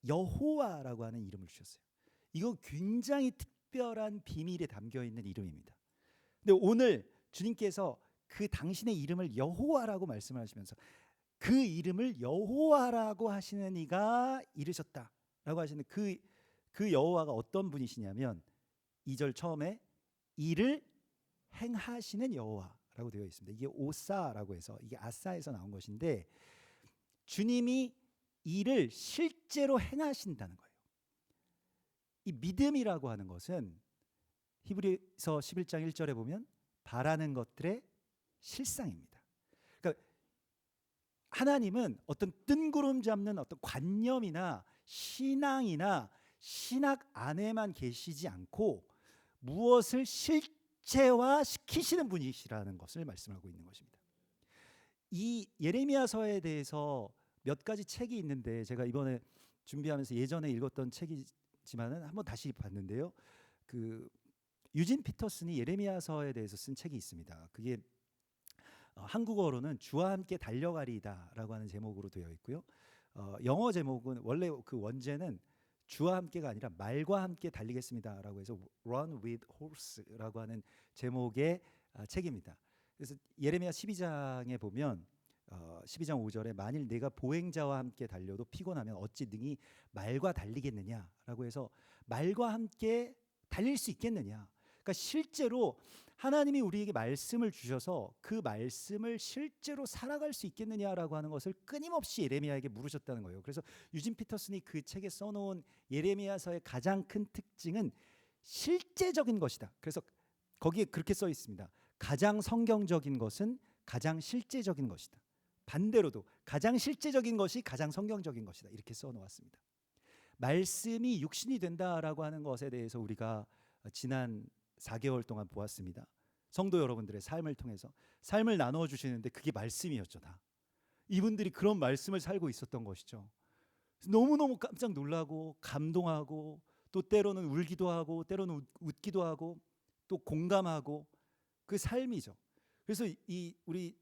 여호와라고 하는 이름을 주셨어요. 이거 굉장히 특별한 비밀에 담겨 있는 이름입니다. 근데 오늘 주님께서 그 당신의 이름을 여호와라고 말씀을 하시면서 그 이름을 여호와라고 하시는 이가 이르셨다라고 하시는 그 여호와가 어떤 분이시냐면 2절 처음에 이를 행하시는 여호와라고 되어 있습니다. 이게 오사라고 해서 이게 아사에서 나온 것인데 주님이 이를 실제로 행하신다는 거예요. 이 믿음이라고 하는 것은 히브리서 11장 1절에 보면 바라는 것들의 실상입니다. 그러니까 하나님은 어떤 뜬구름 잡는 어떤 관념이나 신앙이나 신학 안에만 계시지 않고 무엇을 실체화시키시는 분이시라는 것을 말씀하고 있는 것입니다. 이 예레미야서에 대해서 몇 가지 책이 있는데 제가 이번에 준비하면서 예전에 읽었던 책이지만은 한번 다시 봤는데요. 그 유진 피터슨이 예레미야서에 대해서 쓴 책이 있습니다. 그게 한국어로는 주와 함께 달려가리이다라고 하는 제목으로 되어 있고요. 영어 제목은 원래 그 원제는 주와 함께가 아니라 말과 함께 달리겠습니다라고 해서 Run with Horse라고 하는 제목의 책입니다. 그래서 예레미야 12장에 보면 12장 5절에 만일 내가 보행자와 함께 달려도 피곤하면 어찌 능히 말과 달리겠느냐라고 해서 말과 함께 달릴 수 있겠느냐. 그러니까 실제로 하나님이 우리에게 말씀을 주셔서 그 말씀을 실제로 살아갈 수 있겠느냐라고 하는 것을 끊임없이 예레미야에게 물으셨다는 거예요. 그래서 유진 피터슨이 그 책에 써놓은 예레미야서의 가장 큰 특징은 실제적인 것이다. 그래서 거기에 그렇게 써 있습니다. 가장 성경적인 것은 가장 실제적인 것이다. 반대로도 가장 실제적인 것이 가장 성경적인 것이다. 이렇게 써놓았습니다. 말씀이 육신이 된다라고 하는 것에 대해서 우리가 지난 4개월 동안 보았습니다. 성도 여러분들의 삶을 통해서 삶을 나누어 주시는데 그게 말씀이었죠. 다 이분들이 그런 말씀을 살고 있었던 것이죠. 너무너무 깜짝 놀라고 감동하고 또 때로는 울기도 하고 때로는 웃기도 하고 또 공감하고 그 삶이죠. 그래서 이 우리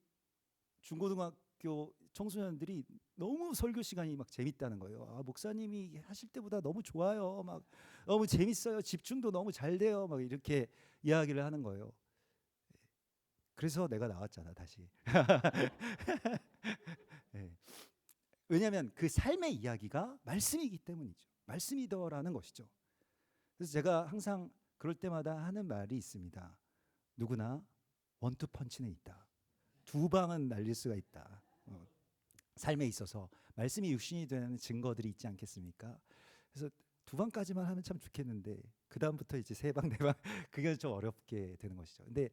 중고등학교 청소년들이 너무 설교 시간이 막 재밌다는 거예요. 목사님이 하실 때보다 너무 좋아요. 막 너무 재밌어요. 집중도 너무 잘 돼요. 막 이렇게 이야기를 하는 거예요. 그래서 내가 나왔잖아 다시. 예. 왜냐하면 그 삶의 이야기가 말씀이기 때문이죠. 말씀이더라는 것이죠. 그래서 제가 항상 그럴 때마다 하는 말이 있습니다. 누구나 원투펀치는 있다. 두 방은 날릴 수가 있다. 삶에 있어서 말씀이 육신이 되는 증거들이 있지 않겠습니까? 그래서 두 방까지만 하면 참 좋겠는데 그 다음부터 이제 세 방, 네 방 그게 좀 어렵게 되는 것이죠. 근데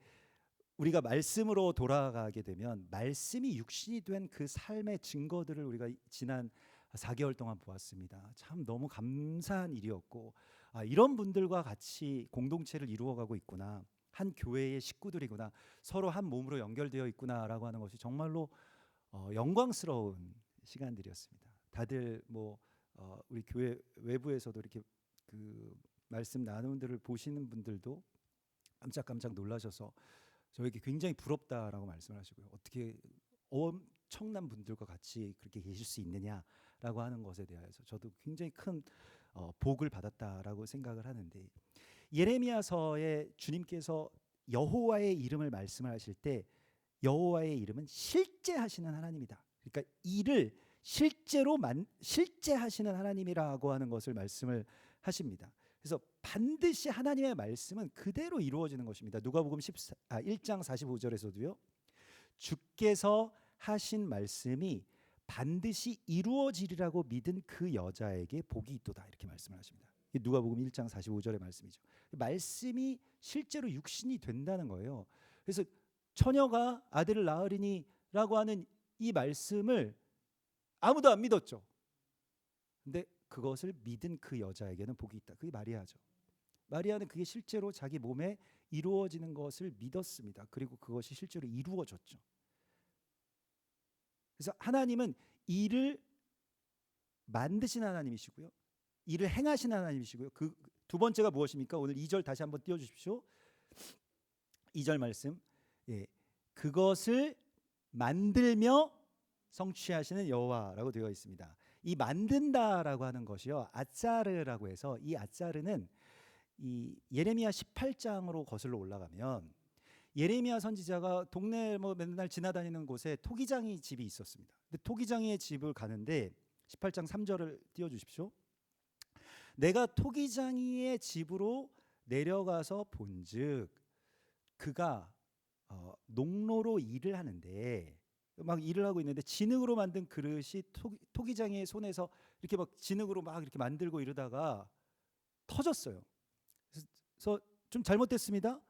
우리가 말씀으로 돌아가게 되면 말씀이 육신이 된 그 삶의 증거들을 우리가 지난 4개월 동안 보았습니다. 참 너무 감사한 일이었고, 이런 분들과 같이 공동체를 이루어가고 있구나, 한 교회의 식구들이구나, 서로 한 몸으로 연결되어 있구나라고 하는 것이 정말로 영광스러운 시간들이었습니다. 다들 뭐 우리 교회 외부에서도 이렇게 그 말씀 나누는 들을 보시는 분들도 깜짝깜짝 놀라셔서 저에게 굉장히 부럽다라고 말씀을 하시고요. 어떻게 엄청난 분들과 같이 그렇게 계실 수 있느냐라고 하는 것에 대해서 저도 굉장히 큰 복을 받았다라고 생각을 하는데, 예레미야서에 주님께서 여호와의 이름을 말씀을 하실 때 여호와의 이름은 실제 하시는 하나님이다. 그러니까 일을 실제 하시는 하나님이라고 하는 것을 말씀을 하십니다. 그래서 반드시 하나님의 말씀은 그대로 이루어지는 것입니다. 누가복음 1장 45절에서도요. 주께서 하신 말씀이 반드시 이루어지리라고 믿은 그 여자에게 복이 있도다, 이렇게 말씀을 하십니다. 누가복음 1장 45절의 말씀이죠. 말씀이 실제로 육신이 된다는 거예요. 그래서 처녀가 아들을 낳으리니라고 하는 이 말씀을 아무도 안 믿었죠. 근데 그것을 믿은 그 여자에게는 복이 있다. 그게 마리아죠. 마리아는 그게 실제로 자기 몸에 이루어지는 것을 믿었습니다. 그리고 그것이 실제로 이루어졌죠. 그래서 하나님은 일을 만드신 하나님이시고요, 일을 행하신 하나님이시고요. 그 두 번째가 무엇입니까? 오늘 2절 다시 한번 띄워주십시오. 2절 말씀. 그것을 만들며 성취하시는 여호와라고 되어 있습니다. 이 만든다라고 하는 것이요, 아짜르라고 해서, 이 아짜르는 이 예레미야 18장으로 거슬러 올라가면 예레미야 선지자가 동네 뭐 맨날 지나다니는 곳에 토기장이 집이 있었습니다. 근데 토기장이의 집을 가는데 18장 3절을 띄워 주십시오. 내가 토기장이의 집으로 내려가서 본즉 그가 농로로 일을 하는데, 막 일을 하고 있는데 진흙으로 만든 그릇이 토기장이의 손에서 이렇게 막 진흙으로 막 이렇게 만들고 이러다가 터졌어요. 그래서 좀 잘못됐습니다.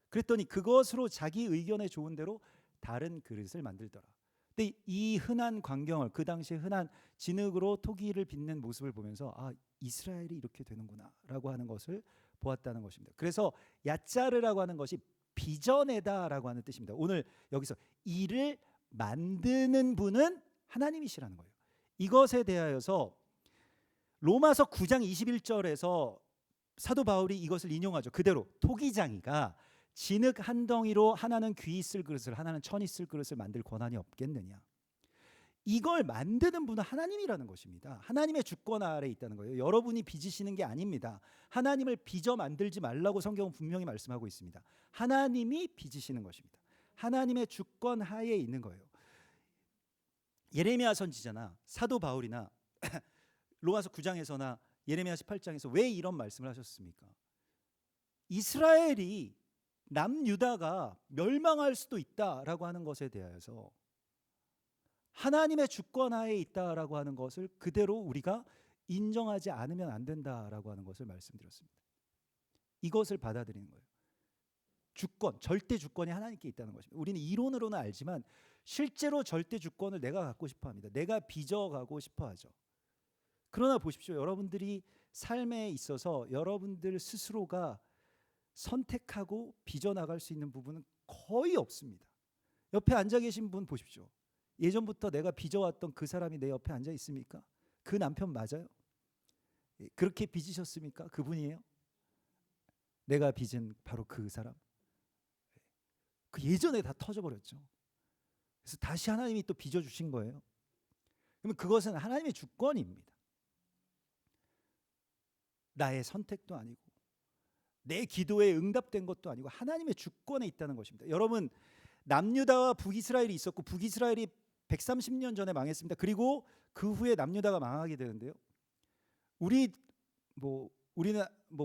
그랬더니 그것으로 자기 의견에 좋은 대로 다른 그릇을 만들더라. 근데 이 흔한 광경을, 그 당시에 흔한 진흙으로 토기를 빚는 모습을 보면서 이스라엘이 이렇게 되는구나라고 하는 것을 보았다는 것입니다. 그래서 야짜르라고 하는 것이 빚어내다라고 하는 뜻입니다. 오늘 여기서 일을 만드는 분은 하나님이시라는 거예요. 이것에 대하여서 로마서 9장 21절에서 사도 바울이 이것을 인용하죠. 그대로 토기장이가 진흙 한 덩이로 하나는 귀 있을 그릇을, 하나는 천 있을 그릇을 만들 권한이 없겠느냐. 이걸 만드는 분은 하나님이라는 것입니다. 하나님의 주권 아래 있다는 거예요. 여러분이 빚으시는 게 아닙니다. 하나님을 빚어 만들지 말라고 성경은 분명히 말씀하고 있습니다. 하나님이 빚으시는 것입니다. 하나님의 주권 하에 있는 거예요. 예레미야 선지자나 사도 바울이나 로마서 9장에서나 예레미야 18장에서 왜 이런 말씀을 하셨습니까? 이스라엘이 남유다가 멸망할 수도 있다라고 하는 것에 대해서 하나님의 주권 하에 있다라고 하는 것을 그대로 우리가 인정하지 않으면 안 된다라고 하는 것을 말씀드렸습니다. 이것을 받아들이는 거예요. 주권, 절대 주권이 하나님께 있다는 것입니다. 우리는 이론으로는 알지만 실제로 절대 주권을 내가 갖고 싶어 합니다. 내가 빚어가고 싶어 하죠. 그러나 보십시오. 여러분들이 삶에 있어서 여러분들 스스로가 선택하고 빚어나갈 수 있는 부분은 거의 없습니다. 옆에 앉아 계신 분 보십시오. 예전부터 내가 빚어왔던 그 사람이 내 옆에 앉아 있습니까? 그 남편 맞아요? 그렇게 빚으셨습니까? 그분이에요? 내가 빚은 바로 그 사람. 그 예전에 다 터져버렸죠. 그래서 다시 하나님이 또 빚어주신 거예요. 그러면 그것은 하나님의 주권입니다. 나의 선택도 아니고 내 기도에 응답된 것도 아니고 하나님의 주권에 있다는 것입니다. 여러분, 남유다와 북이스라엘이 있었고 북이스라엘이 130년 전에 망했습니다. 그리고 그 후에 남유다가 망하게 되는데요. 우리는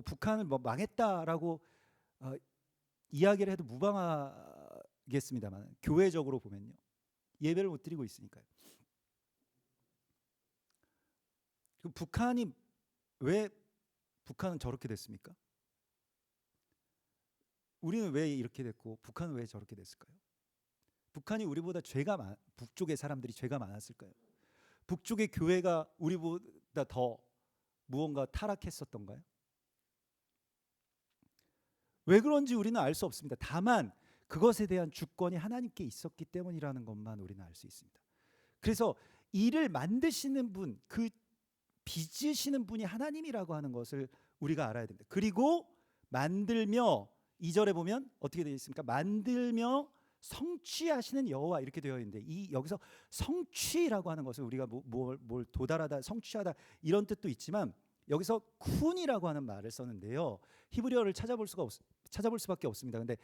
북한을 망했다라고 이야기를 해도 무방하겠습니다만 교회적으로 보면요. 예배를 못 드리고 있으니까요. 왜 북한은 저렇게 됐습니까? 우리는 왜 이렇게 됐고 북한은 왜 저렇게 됐을까요? 북한이 우리보다 북쪽의 사람들이 죄가 많았을까요? 북쪽의 교회가 우리보다 더 무언가 타락했었던가요? 왜 그런지 우리는 알 수 없습니다. 다만 그것에 대한 주권이 하나님께 있었기 때문이라는 것만 우리는 알 수 있습니다. 그래서 이를 만드시는 분, 그 빚으시는 분이 하나님이라고 하는 것을 우리가 알아야 됩니다. 그리고 만들며 2절에 보면 어떻게 되어 있습니까? 만들며 성취하시는 여호와 이렇게 되어 있는데 여기서 성취라고 하는 것을 우리가 뭘 도달하다, 성취하다 이런 뜻도 있지만 여기서 쿤이라고 하는 말을 썼는데요. 히브리어를 찾아볼 수밖에 없습니다. 근데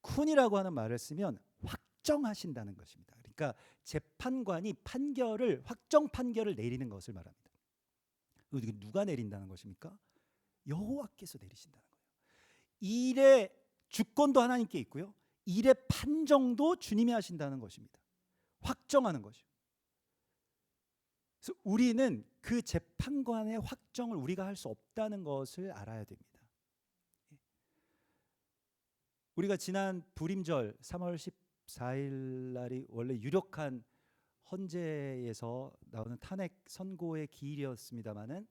쿤이라고 하는 말을 쓰면 확정하신다는 것입니다. 그러니까 재판관이 확정 판결을 내리는 것을 말합니다. 이게 누가 내린다는 것입니까? 여호와께서 내리신다는 거예요. 일의 주권도 하나님께 있고요. 일의 판정도 주님이 하신다는 것입니다. 확정하는 것이요. 그래서 우리는 그 재판관의 확정을 우리가 할 수 없다는 것을 알아야 됩니다. 우리가 지난 불임절 3월 14일 날이 원래 유력한 헌재에서 나오는 탄핵 선고의 기일이었습니다마는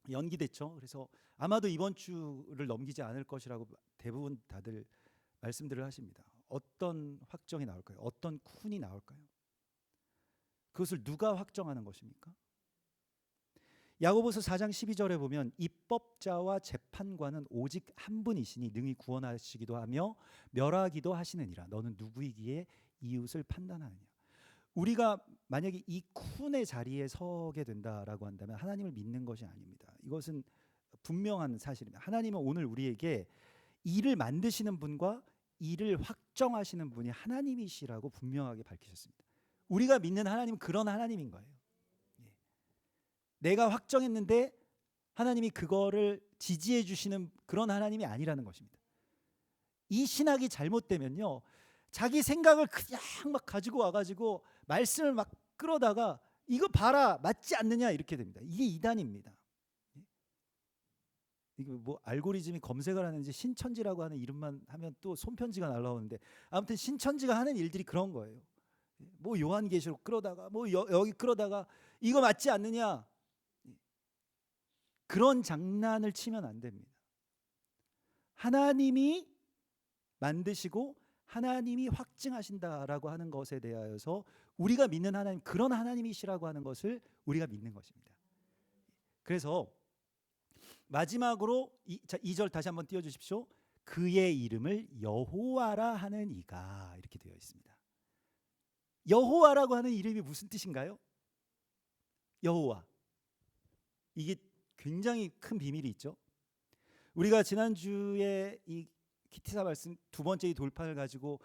연기됐죠. 그래서 아마도 이번 주를 넘기지 않을 것이라고 대부분 다들 말씀들을 하십니다. 어떤 확정이 나올까요? 어떤 쿤이 나올까요? 그것을 누가 확정하는 것입니까? 야고보서 4장 12절에 보면 입법자와 재판관은 오직 한 분이시니 능히 구원하시기도 하며 멸하기도 하시느니라. 너는 누구이기에 이웃을 판단하느냐. 우리가 만약에 이 쿤의 자리에 서게 된다라고 한다면 하나님을 믿는 것이 아닙니다. 이것은 분명한 사실입니다. 하나님은 오늘 우리에게 일을 만드시는 분과 일을 확정하시는 분이 하나님이시라고 분명하게 밝히셨습니다. 우리가 믿는 하나님은 그런 하나님인 거예요. 내가 확정했는데 하나님이 그거를 지지해 주시는 그런 하나님이 아니라는 것입니다. 이 신학이 잘못되면요, 자기 생각을 그냥 막 가지고 와가지고 말씀을 막 끌어다가 이거 봐라 맞지 않느냐 이렇게 됩니다. 이게 이단입니다. 이거 뭐 알고리즘이 검색을 하는지 신천지라고 하는 이름만 하면 또 손편지가 날라오는데 아무튼 신천지가 하는 일들이 그런 거예요. 뭐 요한계시록 끌어다가 뭐 여기 끌어다가 이거 맞지 않느냐, 그런 장난을 치면 안 됩니다. 하나님이 만드시고 하나님이 확증하신다라고 하는 것에 대하여서 우리가 믿는 하나님, 그런 하나님이시라고 하는 것을 우리가 믿는 것입니다. 그래서 마지막으로 2절 다시 한번 띄워주십시오. 그의 이름을 여호와라 하는 이가 이렇게 되어 있습니다. 여호와라고 하는 이름이 무슨 뜻인가요? 여호와. 이게 굉장히 큰 비밀이 있죠. 우리가 지난주에 이 기티사 말씀 두 번째 이 돌판을 가지고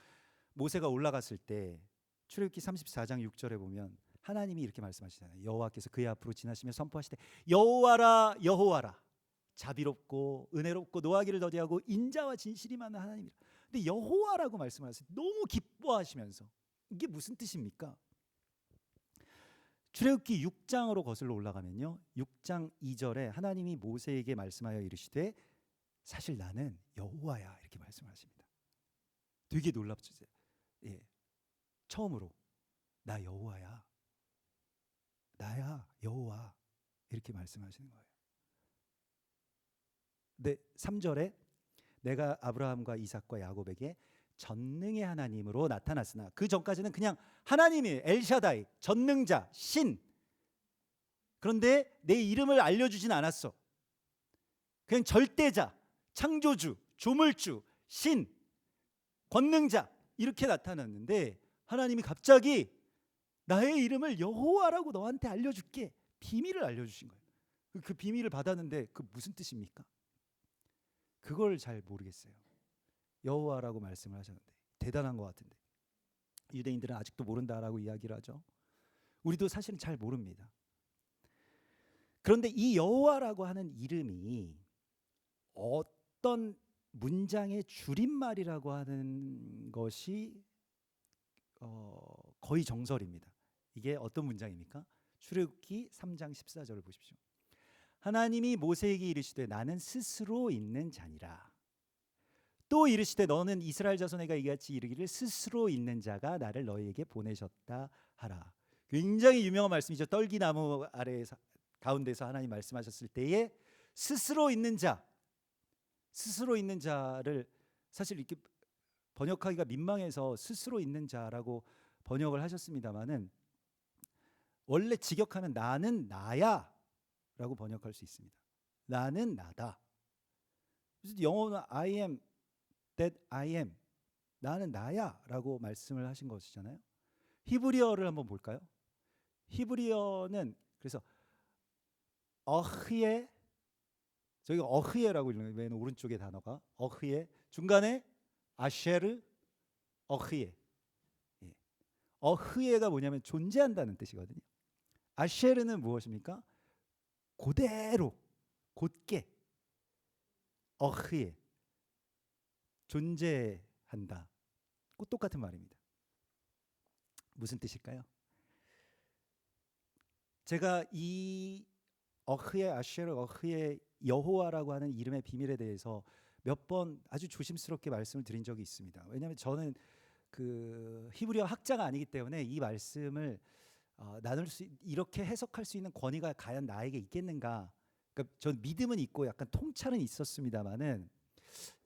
모세가 올라갔을 때 출애굽기 34장 6절에 보면 하나님이 이렇게 말씀하시잖아요. 여호와께서 그의 앞으로 지나시며 선포하시되 여호와라 여호와라, 자비롭고 은혜롭고 노하기를 더디하고 인자와 진실이 많은 하나님이라. 근데 여호와라고 말씀하셨어요. 너무 기뻐하시면서. 이게 무슨 뜻입니까? 출애굽기 6장으로 거슬러 올라가면요, 6장 2절에 하나님이 모세에게 말씀하여 이르시되 사실 나는 여호와야 이렇게 말씀하십니다. 되게 놀랍죠. 처음으로 나 여호와야, 나야 여호와 이렇게 말씀하시는 거예요. 근데 3절에 내가 아브라함과 이삭과 야곱에게 전능의 하나님으로 나타났으나, 그 전까지는 그냥 하나님이 엘샤다이, 전능자, 신. 그런데 내 이름을 알려주진 않았어. 그냥 절대자, 창조주, 조물주, 신, 권능자 이렇게 나타났는데 하나님이 갑자기 나의 이름을 여호와라고 너한테 알려줄게, 비밀을 알려주신 거예요. 그 비밀을 받았는데 그 무슨 뜻입니까? 그걸 잘 모르겠어요. 여호와라고 말씀을 하셨는데 대단한 것 같은데 유대인들은 아직도 모른다라고 이야기를 하죠. 우리도 사실은 잘 모릅니다. 그런데 이 여호와라고 하는 이름이 어떤 문장의 줄임말이라고 하는 것이 거의 정설입니다. 이게 어떤 문장입니까? 출애굽기 3장 14절을 보십시오. 하나님이 모세에게 이르시되 나는 스스로 있는 자니라. 또 이르시되 너는 이스라엘 자손에게 이같이 이르기를 스스로 있는 자가 나를 너희에게 보내셨다 하라. 굉장히 유명한 말씀이죠. 떨기나무 아래에서 가운데서 하나님 말씀하셨을 때에 스스로 있는 자, 스스로 있는 자를 사실 이렇게 번역하기가 민망해서 스스로 있는 자라고 번역을 하셨습니다마는 원래 직역하면 나는 나야라고 번역할 수 있습니다. 나는 나다. 그래서 영어는 I am that I am. 나는 나야라고 말씀을 하신 것이잖아요. 히브리어를 한번 볼까요? 히브리어는 그래서 어흐예, 저기 어흐예라고 읽는 거예요. 오른쪽에 단어가 어흐예, 중간에 아쉐르, 어흐예. 예. 어흐예가 뭐냐면 존재한다는 뜻이거든요. 아쉐르는 무엇입니까? 그대로, 곧게. 어흐예, 존재한다. 꼭 똑같은 말입니다. 무슨 뜻일까요? 제가 이 어흐예, 아쉐르, 어흐예, 여호와라고 하는 이름의 비밀에 대해서 몇 번 아주 조심스럽게 말씀을 드린 적이 있습니다. 왜냐하면 저는 그 히브리어 학자가 아니기 때문에 이 말씀을 나눌 수, 이렇게 해석할 수 있는 권위가 과연 나에게 있겠는가? 그러니까 전 믿음은 있고 약간 통찰은 있었습니다만은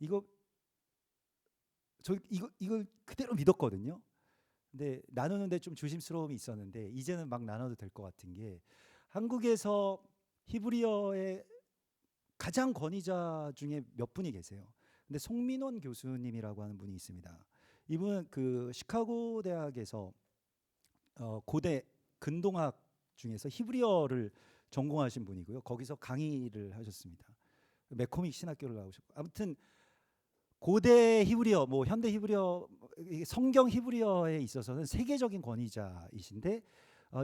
이걸 그대로 믿었거든요. 근데 나누는데 좀 조심스러움이 있었는데 이제는 막 나눠도 될 것 같은 게, 한국에서 히브리어의 가장 권위자 중에 몇 분이 계세요. 근데 송민원 교수님이라고 하는 분이 있습니다. 이분은 그 시카고 대학에서 고대 근동학 중에서 히브리어를 전공하신 분이고요. 거기서 강의를 하셨습니다. 매코믹 신학교를 나오셨고, 아무튼 고대 히브리어, 뭐 현대 히브리어, 성경 히브리어에 있어서는 세계적인 권위자이신데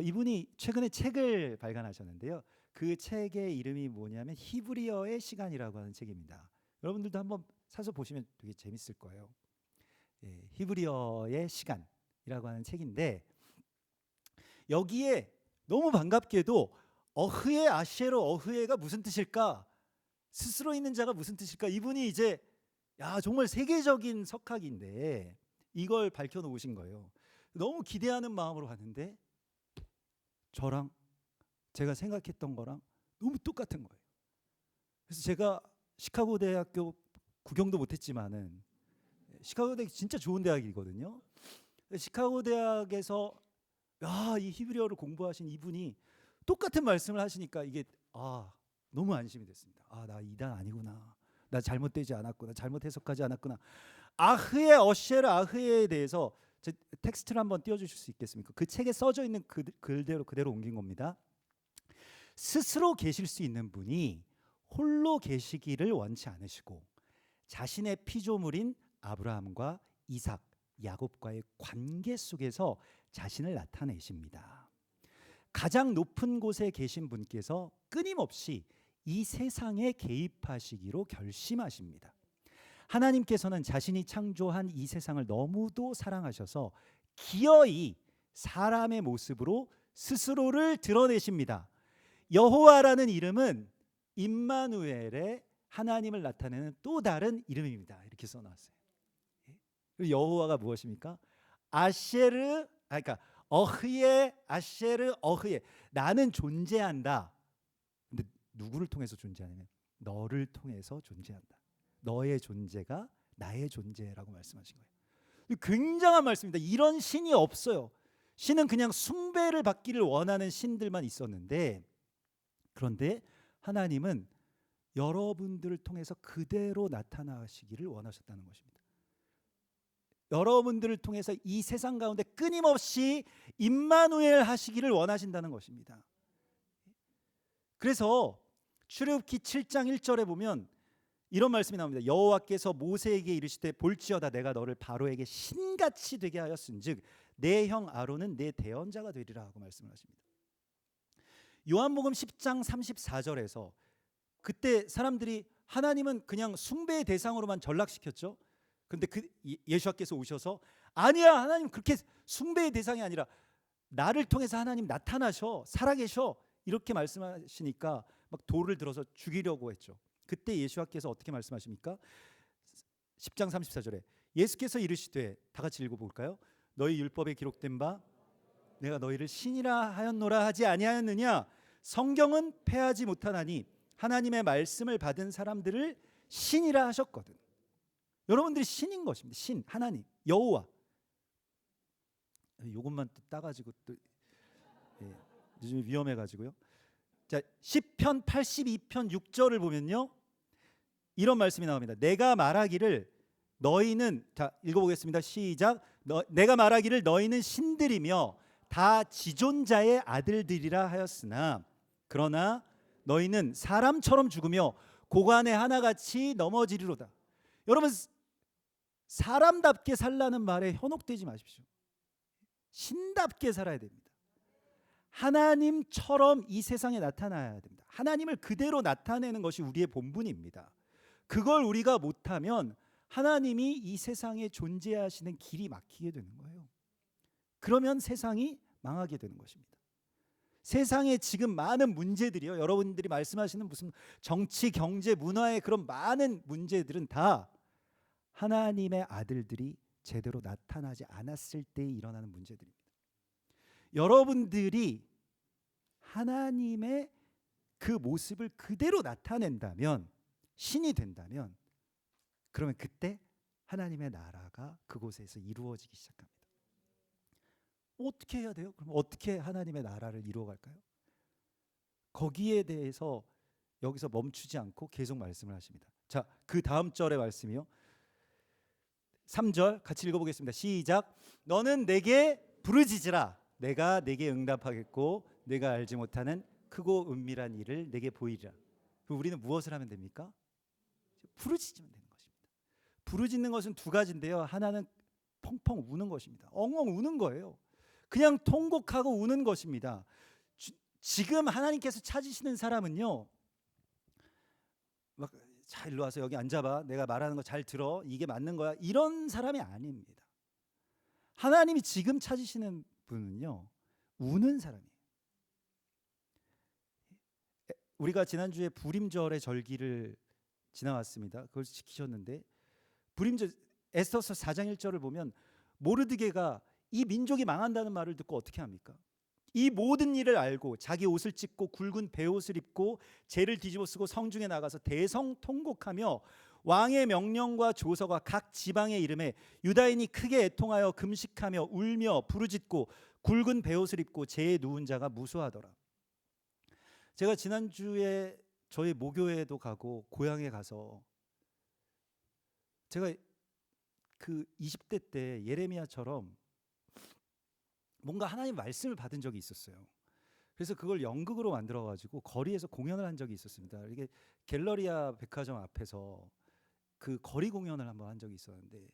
이분이 최근에 책을 발간하셨는데요. 그 책의 이름이 뭐냐면 히브리어의 시간이라고 하는 책입니다. 여러분들도 한번 사서 보시면 되게 재밌을 거예요. 예, 히브리어의 시간이라고 하는 책인데 여기에 너무 반갑게도 어흐예, 아쉐르, 어흐예가 무슨 뜻일까? 스스로 있는 자가 무슨 뜻일까? 이분이 이제 정말 세계적인 석학인데 이걸 밝혀놓으신 거예요. 너무 기대하는 마음으로 갔는데 저랑 제가 생각했던 거랑 너무 똑같은 거예요. 그래서 제가 시카고 대학교 구경도 못했지만은, 시카고 대학 진짜 좋은 대학이거든요. 시카고 대학에서 이 히브리어를 공부하신 이분이 똑같은 말씀을 하시니까 이게 너무 안심이 됐습니다. 나 이단 아니구나. 나 잘못되지 않았구나. 잘못 해석하지 않았구나. 아흐에, 어셰르, 아흐에에 대해서 제 텍스트를 한번 띄워주실 수 있겠습니까? 그 책에 써져 있는 글대로 그대로 옮긴 겁니다. 스스로 계실 수 있는 분이 홀로 계시기를 원치 않으시고 자신의 피조물인 아브라함과 이삭, 야곱과의 관계 속에서 자신을 나타내십니다. 가장 높은 곳에 계신 분께서 끊임없이 이 세상에 개입하시기로 결심하십니다. 하나님께서는 자신이 창조한 이 세상을 너무도 사랑하셔서 기어이 사람의 모습으로 스스로를 드러내십니다. 여호와라는 이름은 임마누엘의 하나님을 나타내는 또 다른 이름입니다. 이렇게 써놨어요. 그리고 여호와가 무엇입니까? 아쉐르, 그러니까 어흐예, 아쉐르, 어흐예. 나는 존재한다. 근데 누구를 통해서 존재하냐면 너를 통해서 존재한다. 너의 존재가 나의 존재라고 말씀하신 거예요. 굉장한 말씀입니다. 이런 신이 없어요. 신은 그냥 숭배를 받기를 원하는 신들만 있었는데, 그런데 하나님은 여러분들을 통해서 그대로 나타나시기를 원하셨다는 것입니다. 여러분들을 통해서 이 세상 가운데 끊임없이 임마누엘 하시기를 원하신다는 것입니다. 그래서 출애굽기 7장 1절에 보면 이런 말씀이 나옵니다. 여호와께서 모세에게 이르시되 볼지어다 내가 너를 바로에게 신같이 되게 하였은즉 내 형 아론은 내 대언자가 되리라 하고 말씀을 하십니다. 요한복음 10장 34절에서 그때 사람들이 하나님은 그냥 숭배의 대상으로만 전락시켰죠. 근데 예수께서 오셔서 아니야, 하나님 그렇게 숭배의 대상이 아니라 나를 통해서 하나님 나타나셔, 살아계셔, 이렇게 말씀하시니까 막 돌을 들어서 죽이려고 했죠. 그때 예수께서 어떻게 말씀하십니까? 10장 34절에 예수께서 이르시되, 다 같이 읽어볼까요? 너희 율법에 기록된 바 내가 너희를 신이라 하였노라 하지 아니하였느냐? 성경은 패하지 못하나니 하나님의 말씀을 받은 사람들을 신이라 하셨거든. 여러분들이 신인 것입니다. 신, 하나님, 여호와. 이것만 또 따가지고 또 요즘 위험해가지고요. 자, 시편 82편 6절을 보면요, 이런 말씀이 나옵니다. 내가 말하기를 너희는, 자 읽어보겠습니다. 시작. 내가 말하기를 너희는 신들이며 다 지존자의 아들들이라 하였으나 그러나 너희는 사람처럼 죽으며 고관에 하나같이 넘어지리로다. 여러분, 사람답게 살라는 말에 현혹되지 마십시오. 신답게 살아야 됩니다. 하나님처럼 이 세상에 나타나야 됩니다. 하나님을 그대로 나타내는 것이 우리의 본분입니다. 그걸 우리가 못하면 하나님이 이 세상에 존재하시는 길이 막히게 되는 거예요. 그러면 세상이 망하게 되는 것입니다. 세상에 지금 많은 문제들이요, 여러분들이 말씀하시는 무슨 정치, 경제, 문화의 그런 많은 문제들은 다 하나님의 아들들이 제대로 나타나지 않았을 때 일어나는 문제들입니다. 여러분들이 하나님의 그 모습을 그대로 나타낸다면, 신이 된다면, 그러면 그때 하나님의 나라가 그곳에서 이루어지기 시작합니다. 어떻게 해야 돼요? 그럼 어떻게 하나님의 나라를 이루어갈까요? 거기에 대해서 여기서 멈추지 않고 계속 말씀을 하십니다. 자, 그 다음 절의 말씀이요, 3절 같이 읽어보겠습니다. 시작. 너는 내게 부르짖으라. 내가 내게 응답하겠고 내가 알지 못하는 크고 은밀한 일을 내게 보이리라. 그럼 우리는 무엇을 하면 됩니까? 부르짖으면 되는 것입니다. 부르짖는 것은 두 가지인데요, 하나는 펑펑 우는 것입니다. 엉엉 우는 거예요. 그냥 통곡하고 우는 것입니다. 지금 하나님께서 찾으시는 사람은요, 막 자 일로 와서 여기 앉아봐, 내가 말하는 거 잘 들어, 이게 맞는 거야, 이런 사람이 아닙니다. 하나님이 지금 찾으시는 분은요, 우는 사람이에요. 우리가 지난주에 불임절의 절기를 지나왔습니다. 그걸 지키셨는데, 불임절 에스더서 4장 1절을 보면 모르드게가 이 민족이 망한다는 말을 듣고 어떻게 합니까? 이 모든 일을 알고 자기 옷을 찢고 굵은 베옷을 입고 재를 뒤집어 쓰고 성중에 나가서 대성통곡하며 왕의 명령과 조서가 각 지방의 이름에 유다인이 크게 애통하여 금식하며 울며 부르짖고 굵은 베옷을 입고 재에 누운 자가 무수하더라. 제가 지난주에 저희 모교회도 가고 고향에 가서 제가 그 20대 때 예레미야처럼 뭔가 하나님 말씀을 받은 적이 있었어요. 그래서 그걸 연극으로 만들어가지고 거리에서 공연을 한 적이 있었습니다. 이게 갤러리아 백화점 앞에서 그 거리 공연을 한번 한 적이 있었는데,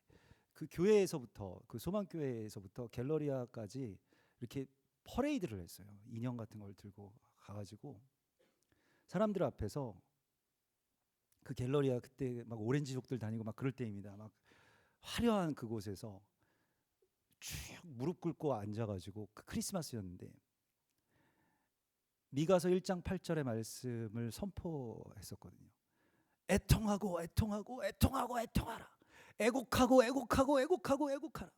그 교회에서부터, 그 소망교회에서부터 갤러리아까지 이렇게 퍼레이드를 했어요. 인형 같은 걸 들고 가가지고 사람들 앞에서, 그 갤러리아 그때 막 오렌지족들 다니고 막 그럴 때입니다. 막 화려한 그곳에서 쭉 무릎 꿇고 앉아가지고, 그 크리스마스였는데 미가서 1장 8절의 말씀을 선포했었거든요. 애통하고 애통하고 애통하고 애통하라. 애곡하고 애곡하고 애곡하고 애곡하라.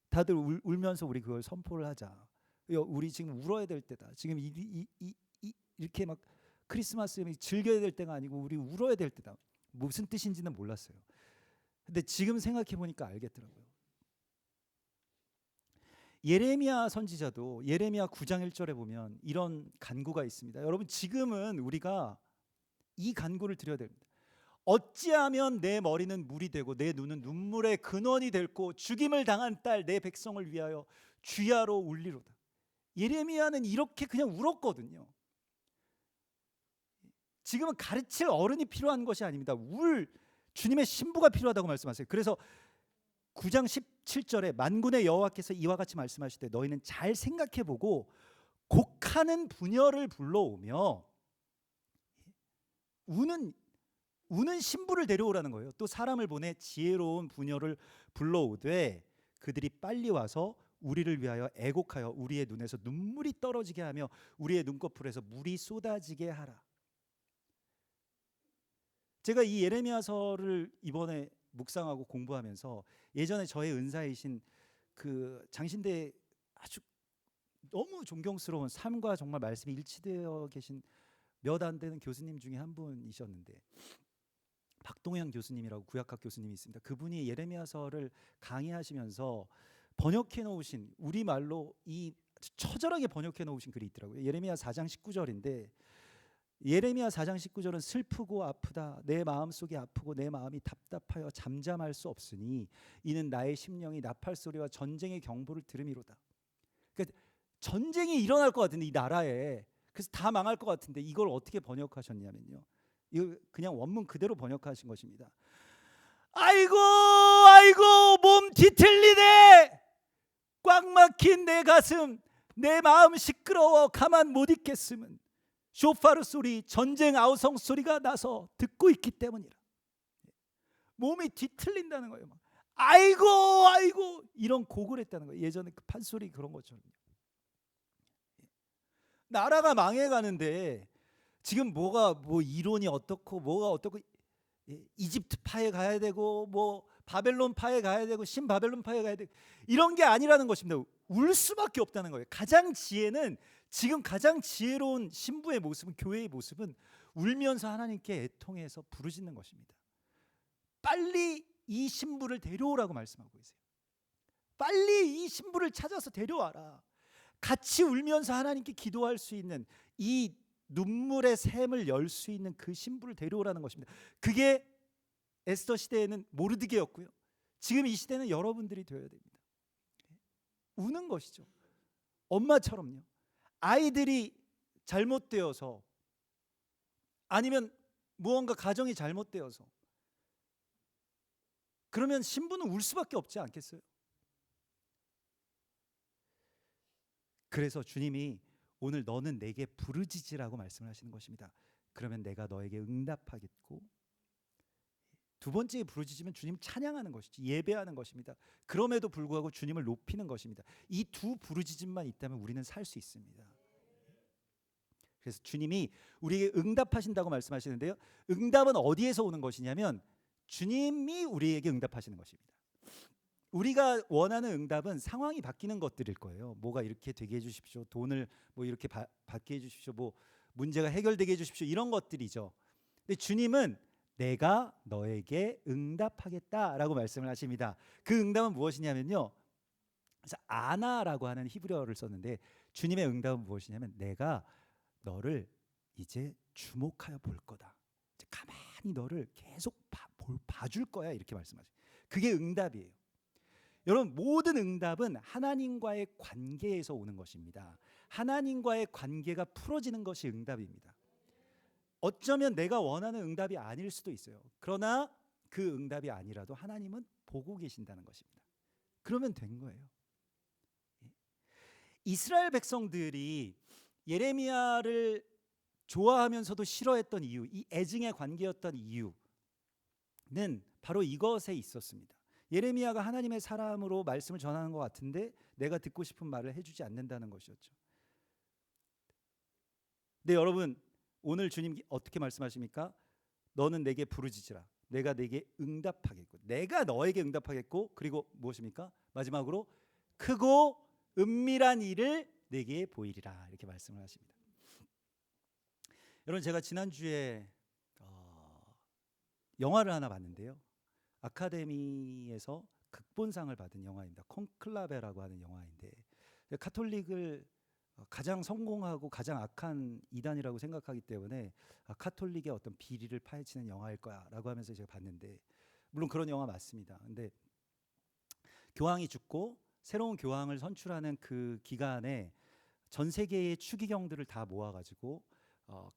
다들 울면서 우리 그걸 선포를 하자. 우리 지금 울어야 될 때다. 지금 이렇게 막 크리스마스 즐겨야 될 때가 아니고 우리 울어야 될 때다. 무슨 뜻인지는 몰랐어요. 근데 지금 생각해 보니까 알겠더라고요. 예레미야 선지자도 예레미야 9장 1절에 보면 이런 간구가 있습니다. 여러분, 지금은 우리가 이 간구를 드려야 됩니다. 어찌하면 내 머리는 물이 되고 내 눈은 눈물의 근원이 될고 죽임을 당한 딸 내 백성을 위하여 주야로 울리로다. 예레미야는 이렇게 그냥 울었거든요. 지금은 가르칠 어른이 필요한 것이 아닙니다. 주님의 신부가 필요하다고 말씀하세요. 그래서 9장 17절에 만군의 여호와께서 이와 같이 말씀하실 때 너희는 잘 생각해보고 곡하는 부녀를 불러오며 우는 신부를 데려오라는 거예요. 또 사람을 보내 지혜로운 부녀를 불러오되 그들이 빨리 와서 우리를 위하여 애곡하여 우리의 눈에서 눈물이 떨어지게 하며 우리의 눈꺼풀에서 물이 쏟아지게 하라. 제가 이 예레미야서를 이번에 묵상하고 공부하면서 예전에 저의 은사이신 그 장신대 아주 너무 존경스러운 삶과 정말 말씀이 일치되어 계신 몇 안 되는 교수님 중에 한 분이셨는데 박동현 교수님이라고 구약학 교수님이 있습니다. 그분이 예레미야서를 강의하시면서 번역해 놓으신 우리말로 이 처절하게 번역해 놓으신 글이 있더라고요. 예레미야 4장 19절인데 예레미야 4장 19절은 슬프고 아프다 내 마음속이 아프고 내 마음이 답답하여 잠잠할 수 없으니 이는 나의 심령이 나팔 소리와 전쟁의 경보를 들음이로다. 그러니까 전쟁이 일어날 것 같은데 이 나라에 그래서 다 망할 것 같은데 이걸 어떻게 번역하셨냐면요. 이거 그냥 원문 그대로 번역하신 것입니다. 아이고 몸 뒤틀리네. 꽉 막힌 내 가슴 내 마음 시끄러워 가만 못 있겠음은 쇼파르 소리 전쟁 아우성 소리가 나서 듣고 있기 때문이라. 몸이 뒤틀린다는 거예요. 아이고 이런 곡을 했다는 거예요. 예전에 그 판소리 그런 것처럼. 나라가 망해가는데 지금 뭐가 뭐 이론이 어떻고 뭐가 어떻고 이집트파에 가야 되고 뭐 바벨론파에 가야 되고 신바벨론파에 가야 되고 이런 게 아니라는 것입니다. 울 수밖에 없다는 거예요. 지금 가장 지혜로운 신부의 모습은 교회의 모습은 울면서 하나님께 애통해서 부르짖는 것입니다. 빨리 이 신부를 데려오라고 말씀하고 계세요. 빨리 이 신부를 찾아서 데려와라. 같이 울면서 하나님께 기도할 수 있는 이 눈물의 샘을 열 수 있는 그 신부를 데려오라는 것입니다. 그게 에스더 시대에는 모르드게였고요. 지금 이 시대는 여러분들이 되어야 됩니다. 우는 것이죠. 엄마처럼요. 아이들이 잘못되어서 아니면 무언가 가정이 잘못되어서 그러면 신부는 울 수밖에 없지 않겠어요? 그래서 주님이 오늘 너는 내게 부르짖으라고 말씀을 하시는 것입니다. 그러면 내가 너에게 응답하겠고 두 번째 부르짖으면 주님 찬양하는 것이지 예배하는 것입니다. 그럼에도 불구하고 주님을 높이는 것입니다. 이 두 부르짖음만 있다면 우리는 살 수 있습니다. 그래서 주님이 우리에게 응답하신다고 말씀하시는데요. 응답은 어디에서 오는 것이냐면 주님이 우리에게 응답하시는 것입니다. 우리가 원하는 응답은 상황이 바뀌는 것들일 거예요. 뭐가 이렇게 되게 해주십시오. 돈을 뭐 이렇게 받게 해주십시오. 뭐 문제가 해결되게 해주십시오. 이런 것들이죠. 근데 주님은 내가 너에게 응답하겠다라고 말씀을 하십니다. 그 응답은 무엇이냐면요. 그래서 아나라고 하는 히브리어를 썼는데 주님의 응답은 무엇이냐면 내가 너를 이제 주목하여 볼 거다. 이제 가만히 너를 계속 봐줄 거야 이렇게 말씀하세요. 그게 응답이에요. 여러분 모든 응답은 하나님과의 관계에서 오는 것입니다. 하나님과의 관계가 풀어지는 것이 응답입니다. 어쩌면 내가 원하는 응답이 아닐 수도 있어요. 그러나 그 응답이 아니라도 하나님은 보고 계신다는 것입니다. 그러면 된 거예요. 이스라엘 백성들이 예레미야를 좋아하면서도 싫어했던 이유, 이 애증의 관계였던 이유는 바로 이것에 있었습니다. 예레미야가 하나님의 사람으로 말씀을 전하는 것 같은데 내가 듣고 싶은 말을 해주지 않는다는 것이었죠. 근데 여러분 오늘 주님 어떻게 말씀하십니까? 너는 내게 부르짖으라. 내가 내게 응답하겠고 내가 너에게 응답하겠고 그리고 무엇입니까? 마지막으로 크고 은밀한 일을 내게 보이리라 이렇게 말씀을 하십니다. 여러분 제가 지난주에 영화를 하나 봤는데요. 아카데미에서 극본상을 받은 영화입니다. 콘클라베라고 하는 영화인데 카톨릭을 가장 성공하고 가장 악한 이단이라고 생각하기 때문에 카톨릭의 어떤 비리를 파헤치는 영화일 거야라고 하면서 제가 봤는데 물론 그런 영화 맞습니다. 근데 교황이 죽고 새로운 교황을 선출하는 그 기간에 전 세계의 추기경들을 다 모아가지고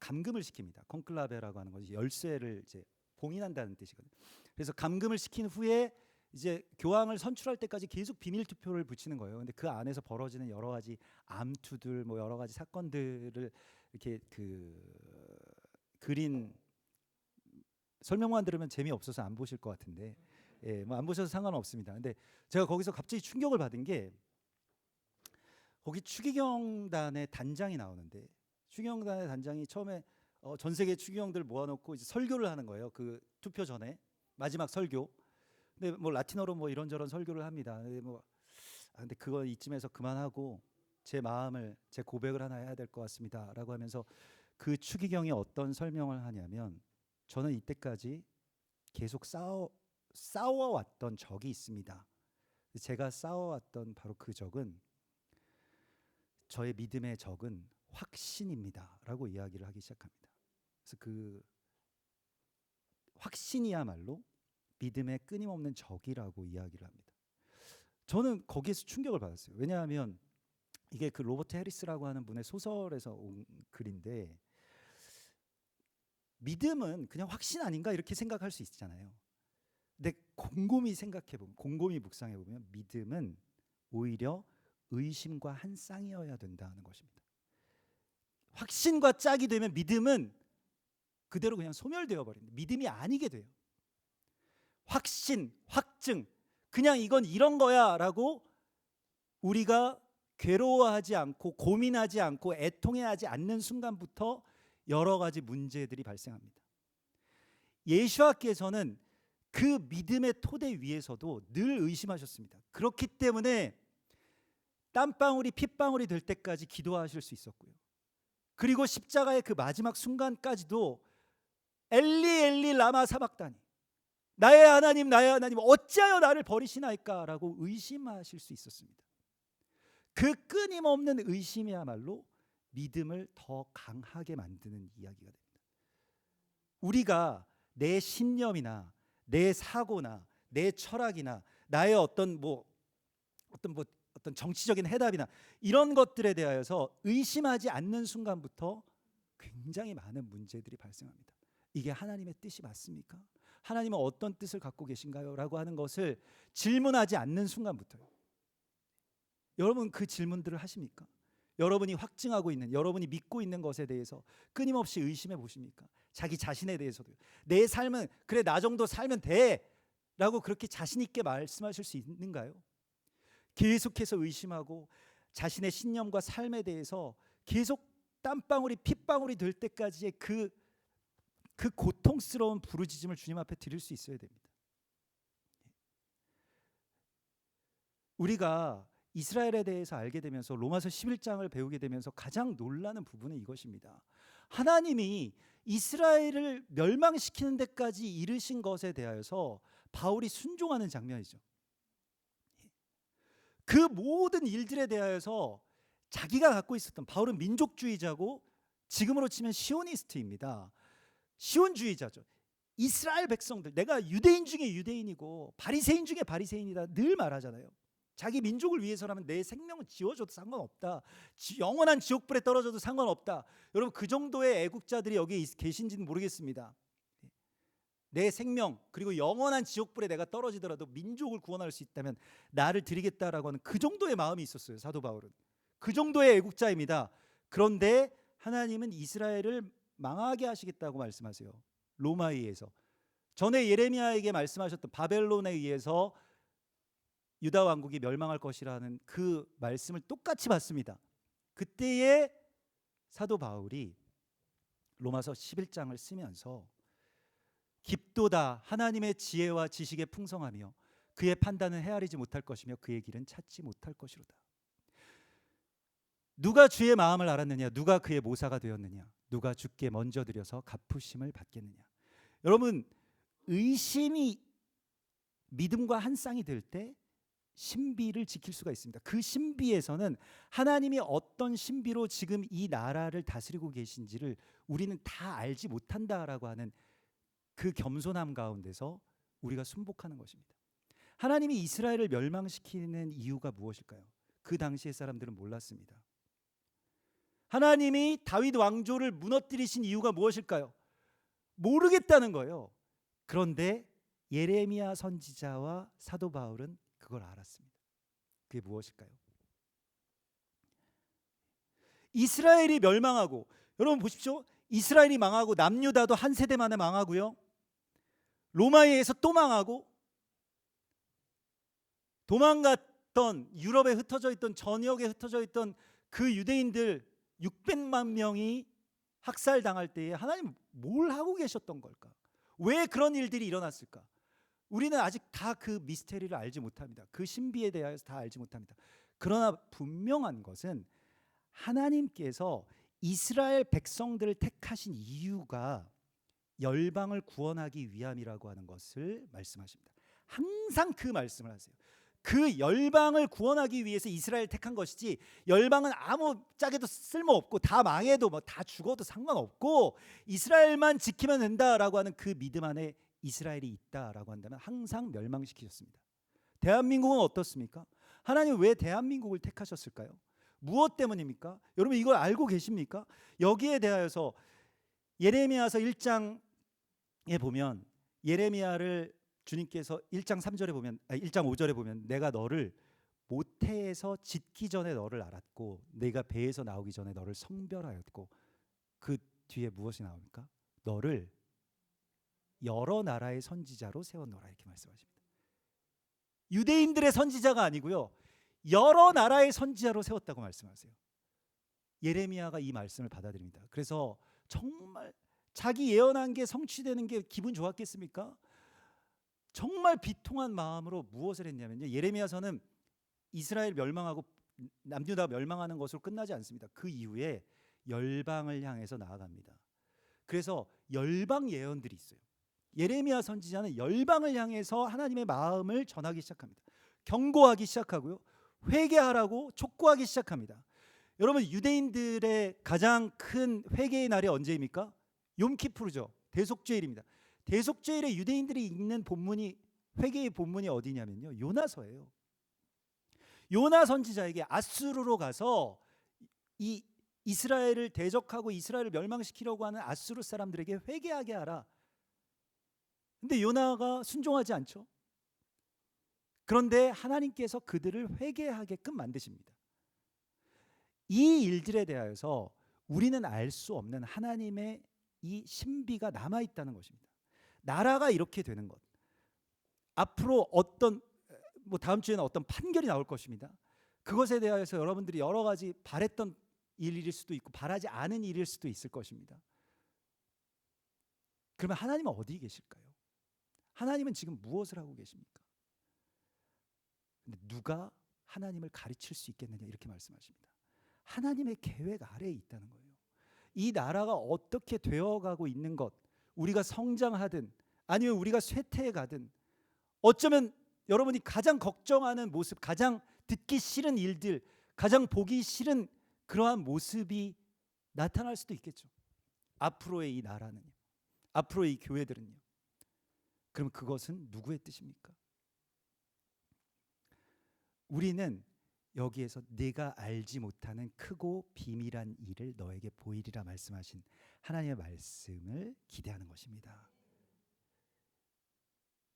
감금을 시킵니다. 콘클라베라고 하는 것이 열쇠를 이제 봉인한다는 뜻이거든요. 그래서 감금을 시킨 후에 이제 교황을 선출할 때까지 계속 비밀 투표를 붙이는 거예요. 근데 그 안에서 벌어지는 여러 가지 암투들, 뭐 여러 가지 사건들을 이렇게 그린 설명만 들으면 재미없어서 안 보실 것 같은데, 예, 뭐 안 보셔도 상관없습니다. 근데 제가 거기서 갑자기 충격을 받은 게, 거기 추기경단의 단장이 나오는데, 추기경단의 단장이 처음에 전 세계 추기경들 모아놓고 이제 설교를 하는 거예요. 그 투표 전에 마지막 설교. 근데 뭐 라틴어로 뭐 이런저런 설교를 합니다. 근데 그거 이쯤에서 그만하고 제 마음을, 제 고백을 하나 해야 될 것 같습니다라고 하면서 그 추기경이 어떤 설명을 하냐면, 저는 이때까지 계속 싸워왔던 적이 있습니다. 제가 싸워왔던 바로 그 적은, 저의 믿음의 적은 확신입니다라고 이야기를 하기 시작합니다. 그래서 그 확신이야말로 믿음의 끊임없는 적이라고 이야기를 합니다. 저는 거기에서 충격을 받았어요. 왜냐하면 이게 그 로버트 해리스라고 하는 분의 소설에서 온 글인데, 믿음은 그냥 확신 아닌가 이렇게 생각할 수 있잖아요. 근데 곰곰이 생각해보면, 곰곰이 묵상해보면 믿음은 오히려 의심과 한 쌍이어야 된다는 것입니다. 확신과 짝이 되면 믿음은 그대로 그냥 소멸되어 버립니다. 믿음이 아니게 돼요. 확신, 확증, 그냥 이건 이런 거야 라고 우리가 괴로워하지 않고 고민하지 않고 애통해하지 않는 순간부터 여러 가지 문제들이 발생합니다. 예수님께서는 그 믿음의 토대 위에서도 늘 의심하셨습니다. 그렇기 때문에 땀방울이 핏방울이 될 때까지 기도하실 수 있었고요. 그리고 십자가의 그 마지막 순간까지도 엘리 엘리 라마 사박다니, 나의 하나님 어찌하여 나를 버리시나이까 라고 의심하실 수 있었습니다. 그 끊임없는 의심이야말로 믿음을 더 강하게 만드는 이야기가 됩니다. 우리가 내 신념이나 내 사고나 내 철학이나 나의 어떤 정치적인 해답이나 이런 것들에 대하여서 의심하지 않는 순간부터 굉장히 많은 문제들이 발생합니다. 이게 하나님의 뜻이 맞습니까? 하나님은 어떤 뜻을 갖고 계신가요? 라고 하는 것을 질문하지 않는 순간부터요. 여러분 그 질문들을 하십니까? 여러분이 확증하고 있는, 여러분이 믿고 있는 것에 대해서 끊임없이 의심해 보십니까? 자기 자신에 대해서도요. 내 삶은 그래 나 정도 살면 돼 라고 그렇게 자신 있게 말씀하실 수 있는가요? 계속해서 의심하고 자신의 신념과 삶에 대해서 계속 땀방울이 핏방울이 될 때까지의 그 고통스러운 부르짖음을 주님 앞에 드릴 수 있어야 됩니다. 우리가 이스라엘에 대해서 알게 되면서 로마서 11장을 배우게 되면서 가장 놀라는 부분은 이것입니다. 하나님이 이스라엘을 멸망시키는 데까지 이르신 것에 대하여서 바울이 순종하는 장면이죠. 그 모든 일들에 대하여서 자기가 갖고 있었던, 바울은 민족주의자고 지금으로 치면 시오니스트입니다. 시온주의자죠. 이스라엘 백성들, 내가 유대인 중에 유대인이고 바리새인 중에 바리새인이다 늘 말하잖아요. 자기 민족을 위해서라면 내 생명을 지워줘도 상관없다. 영원한 지옥불에 떨어져도 상관없다. 여러분 그 정도의 애국자들이 여기 계신지는 모르겠습니다. 내 생명 그리고 영원한 지옥불에 내가 떨어지더라도 민족을 구원할 수 있다면 나를 드리겠다라고 하는 그 정도의 마음이 있었어요. 사도 바울은 그 정도의 애국자입니다. 그런데 하나님은 이스라엘을 망하게 하시겠다고 말씀하세요. 로마에 의해서. 전에 예레미야에게 말씀하셨던 바벨론에 의해서 유다 왕국이 멸망할 것이라는 그 말씀을 똑같이 받습니다. 그때에 사도 바울이 로마서 11장을 쓰면서 깊도다 하나님의 지혜와 지식에 풍성하며 그의 판단은 헤아리지 못할 것이며 그의 길은 찾지 못할 것이로다. 누가 주의 마음을 알았느냐? 누가 그의 모사가 되었느냐? 누가 주께 먼저 드려서 갚으심을 받겠느냐? 여러분 의심이 믿음과 한 쌍이 될 때 신비를 지킬 수가 있습니다. 그 신비에서는 하나님이 어떤 신비로 지금 이 나라를 다스리고 계신지를 우리는 다 알지 못한다라고 하는 그 겸손함 가운데서 우리가 순복하는 것입니다. 하나님이 이스라엘을 멸망시키는 이유가 무엇일까요? 그 당시의 사람들은 몰랐습니다. 하나님이 다윗 왕조를 무너뜨리신 이유가 무엇일까요? 모르겠다는 거예요. 그런데 예레미야 선지자와 사도 바울은 그걸 알았습니다. 그게 무엇일까요? 이스라엘이 멸망하고, 여러분 보십시오. 이스라엘이 망하고 남유다도 한 세대 만에 망하고요. 로마에 의해서 또 망하고, 도망갔던 유럽에 흩어져 있던, 전역에 흩어져 있던 그 유대인들 600만 명이 학살당할 때에 하나님 뭘 하고 계셨던 걸까? 왜 그런 일들이 일어났을까? 우리는 아직 다 그 미스테리를 알지 못합니다. 그 신비에 대해서 다 알지 못합니다. 그러나 분명한 것은 하나님께서 이스라엘 백성들을 택하신 이유가 열방을 구원하기 위함이라고 하는 것을 말씀하십니다. 항상 그 말씀을 하세요. 그 열방을 구원하기 위해서 이스라엘을 택한 것이지, 열방은 아무 짝에도 쓸모없고 다 망해도 뭐 다 죽어도 상관없고 이스라엘만 지키면 된다라고 하는 그 믿음 안에 이스라엘이 있다라고 한다면 항상 멸망시키셨습니다. 대한민국은 어떻습니까? 하나님 왜 대한민국을 택하셨을까요? 무엇 때문입니까? 여러분 이걸 알고 계십니까? 여기에 대하여서 예레미야서 1장에 보면, 예레미야를 주님께서 1장 3절에 보면, 1장 5절에 보면, 내가 너를 모태에서 짓기 전에 너를 알았고 내가 배에서 나오기 전에 너를 성별하였고, 그 뒤에 무엇이 나옵니까? 너를 여러 나라의 선지자로 세웠노라, 이렇게 말씀하십니다. 유대인들의 선지자가 아니고요, 여러 나라의 선지자로 세웠다고 말씀하세요. 예레미야가 이 말씀을 받아들입니다. 그래서 정말 자기 예언한 게 성취되는 게 기분 좋았겠습니까? 정말 비통한 마음으로 무엇을 했냐면요, 예레미야서는 이스라엘 멸망하고 남유다 멸망하는 것으로 끝나지 않습니다. 그 이후에 열방을 향해서 나아갑니다. 그래서 열방 예언들이 있어요. 예레미야 선지자는 열방을 향해서 하나님의 마음을 전하기 시작합니다. 경고하기 시작하고요, 회개하라고 촉구하기 시작합니다. 여러분 유대인들의 가장 큰 회개의 날이 언제입니까? 욤키푸르죠. 대속죄일입니다. 대속죄일에 유대인들이 읽는 본문이, 회개의 본문이 어디냐면요, 요나서예요. 요나 선지자에게 아수르로 가서 이 이스라엘을 대적하고 이스라엘을 멸망시키려고 하는 아수르 사람들에게 회개하게 하라. 근데 요나가 순종하지 않죠. 그런데 하나님께서 그들을 회개하게끔 만드십니다. 이 일들에 대하여서 우리는 알 수 없는 하나님의 이 신비가 남아있다는 것입니다. 나라가 이렇게 되는 것, 앞으로 어떤 다음 주에는 어떤 판결이 나올 것입니다. 그것에 대하여서 여러분들이 여러 가지 바랬던 일일 수도 있고 바라지 않은 일일 수도 있을 것입니다. 그러면 하나님은 어디 계실까요? 하나님은 지금 무엇을 하고 계십니까? 근데 누가 하나님을 가르칠 수 있겠느냐, 이렇게 말씀하십니다. 하나님의 계획 아래에 있다는 거예요. 이 나라가 어떻게 되어가고 있는 것, 우리가 성장하든 아니면 우리가 쇠퇴해 가든, 어쩌면 여러분이 가장 걱정하는 모습, 가장 듣기 싫은 일들, 가장 보기 싫은 그러한 모습이 나타날 수도 있겠죠. 앞으로의 이 나라는요, 앞으로의 이 교회들은요. 그럼 그것은 누구의 뜻입니까? 우리는 여기에서 내가 알지 못하는 크고 비밀한 일을 너에게 보이리라 말씀하신 하나님의 말씀을 기대하는 것입니다.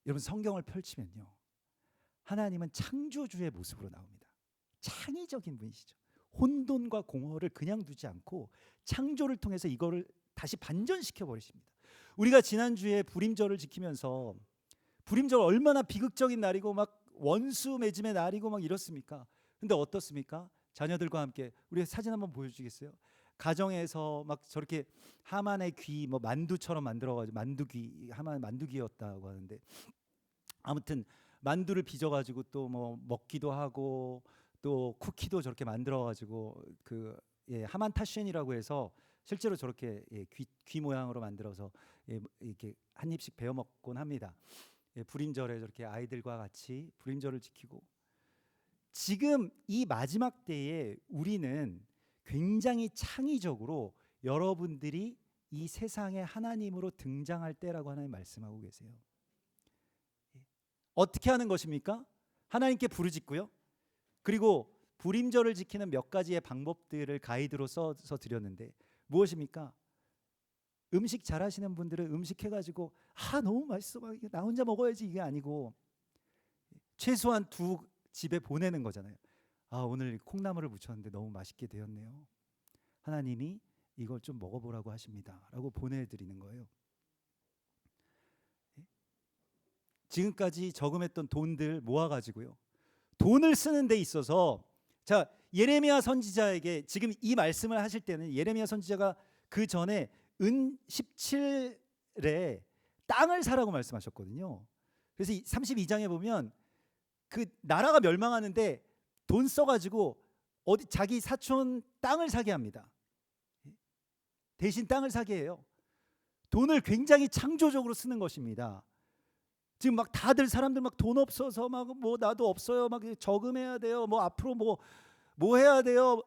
여러분 성경을 펼치면요, 하나님은 창조주의 모습으로 나옵니다. 창의적인 분이시죠. 혼돈과 공허를 그냥 두지 않고 창조를 통해서 이거를 다시 반전시켜 버리십니다. 우리가 지난주에 불임절을 지키면서, 불임절 얼마나 비극적인 날이고 막 원수 맺음의 날이고 막 이렇습니까? 근데 어떻습니까? 자녀들과 함께 우리 사진 한번 보여주시겠어요? 가정에서 막 저렇게 하만의 귀 뭐 만두처럼 만들어가지고, 만두귀, 하만 만두귀였다고 하는데, 아무튼 만두를 빚어가지고 또 뭐 먹기도 하고 또 쿠키도 저렇게 만들어가지고 하만 타쉔이라고 해서 실제로 저렇게 귀 모양으로 만들어서 이렇게 한 입씩 베어 먹곤 합니다. 불임절에 저렇게 아이들과 같이 불임절을 지키고, 지금 이 마지막 때에 우리는 굉장히 창의적으로 여러분들이 이 세상에 하나님으로 등장할 때라고 하나님 말씀하고 계세요. 어떻게 하는 것입니까? 하나님께 부르짖고요. 그리고 불임절을 지키는 몇 가지의 방법들을 가이드로 써서 드렸는데 무엇입니까? 음식 잘하시는 분들은 음식 해가지고 너무 맛있어, 막 나 혼자 먹어야지 이게 아니고 최소한 2집에 보내는 거잖아요. 오늘 콩나물을 무쳤는데 너무 맛있게 되었네요. 하나님이 이걸 좀 먹어보라고 하십니다 라고 보내드리는 거예요. 지금까지 저금했던 돈들 모아가지고요, 돈을 쓰는 데 있어서, 자, 예레미야 선지자에게 지금 이 말씀을 하실 때는 예레미야 선지자가 그 전에 은 17에 땅을 사라고 말씀하셨거든요. 그래서 32장에 보면 그 나라가 멸망하는데 돈 써가지고 어디 자기 사촌 땅을 사게 합니다. 대신 땅을 사게 해요. 돈을 굉장히 창조적으로 쓰는 것입니다. 지금 막 다들 사람들 막 돈 없어서 막 뭐 나도 없어요, 막 저금해야 돼요, 뭐 앞으로 뭐 해야 돼요.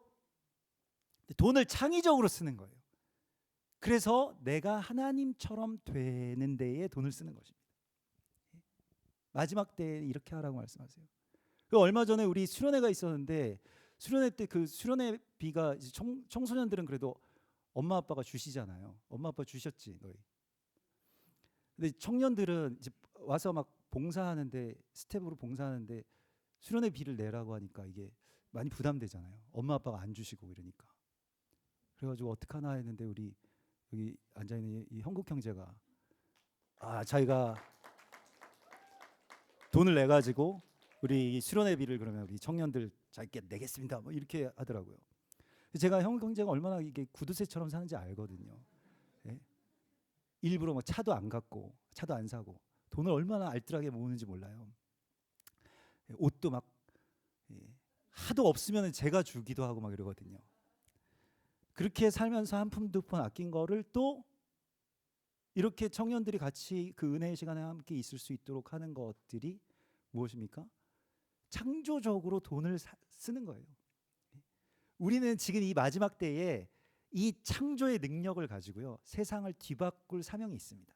돈을 창의적으로 쓰는 거예요. 그래서 내가 하나님처럼 되는 데에 돈을 쓰는 것입니다. 마지막 때에 이렇게 하라고 말씀하세요. 얼마 전에 우리 수련회가 있었는데 수련회 때 그 수련회비가 이제 청소년들은 그래도 엄마 아빠가 주시잖아요. 엄마 아빠 주셨지 너희. 근데 청년들은 이제 와서 막 봉사하는데, 스텝으로 봉사하는데 수련회비를 내라고 하니까 이게 많이 부담되잖아요. 엄마 아빠가 안 주시고 이러니까. 그래가지고 어떡하나 했는데 우리 여기 앉아있는 이 형국 형제가 자기가 돈을 내가지고 우리 이 수련회비를 그러면 우리 청년들 자기께 내겠습니다 뭐 이렇게 하더라고요. 제가 형국 형제가 얼마나 이게 구두쇠처럼 사는지 알거든요. 예? 일부러 뭐 차도 안 갖고 차도 안 사고 돈을 얼마나 알뜰하게 모으는지 몰라요. 옷도 막 하도 없으면 제가 주기도 하고 막 이러거든요. 그렇게 살면서 한 푼 두 푼 아낀 거를 또 이렇게 청년들이 같이 그 은혜의 시간에 함께 있을 수 있도록 하는 것들이 무엇입니까? 창조적으로 돈을 쓰는 거예요. 우리는 지금 이 마지막 때에 이 창조의 능력을 가지고요, 세상을 뒤바꿀 사명이 있습니다.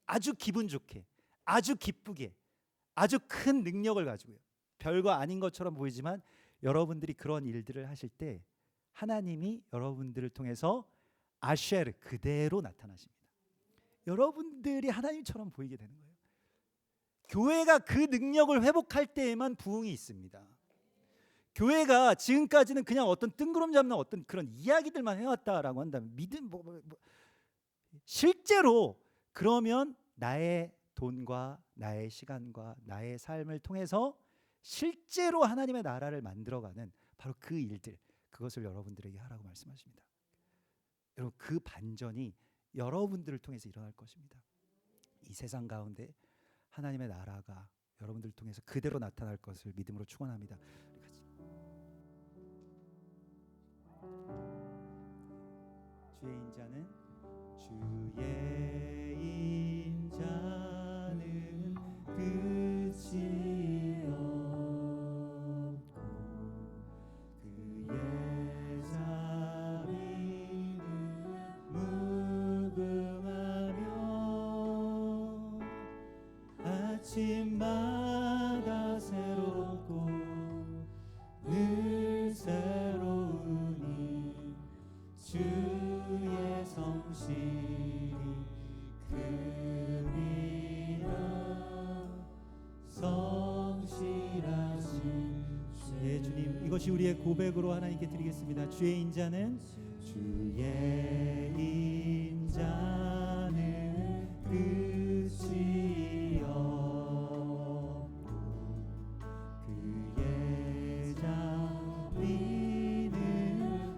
아주 기분 좋게, 아주 기쁘게, 아주 큰 능력을 가지고요. 별거 아닌 것처럼 보이지만 여러분들이 그런 일들을 하실 때 하나님이 여러분들을 통해서 아쉐르 그대로 나타나십니다. 여러분들이 하나님처럼 보이게 되는 거예요. 교회가 그 능력을 회복할 때에만 부흥이 있습니다. 교회가 지금까지는 그냥 어떤 뜬구름 잡는 어떤 그런 이야기들만 해왔다라고 한다면 믿음 실제로 그러면 나의 돈과 나의 시간과 나의 삶을 통해서 실제로 하나님의 나라를 만들어가는 바로 그 일들, 그것을 여러분들에게 하라고 말씀하십니다. 여러분, 그 반전이 여러분들을 통해서 일어날 것입니다. 이 세상 가운데 하나님의 나라가 여러분들을 통해서 그대로 나타날 것을 믿음으로 축원합니다. 주의 인자는 끝이 없고 그의 자비는 무궁하며 아침마다 새롭고 늘 새로우니 주의 성실이 금이라 성실하신 주의 주님, 이것이 우리의 고백으로 하나님께 드리겠습니다. 주의 인자는 끝이 없고 그의 자비는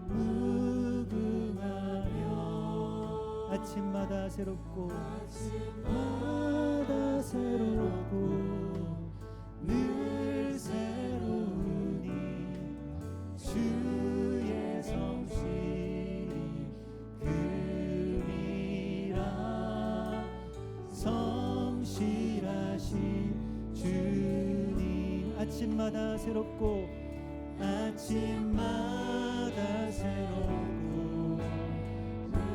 무궁하며 아침마다 새롭고 늘 새로우니 주의 성실이 금이라 성실하신 주님, 아침마다 새롭고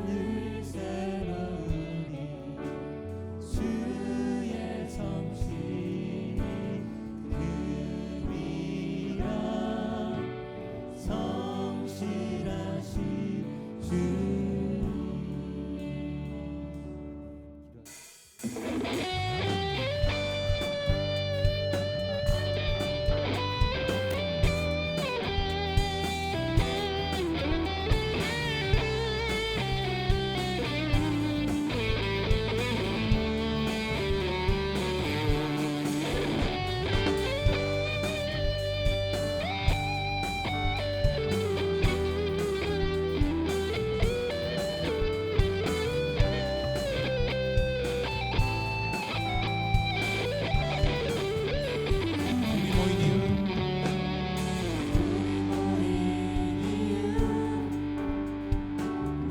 늘 새로우니 주의 성실이 금이라 성실하신 주님. 우리 모인 이유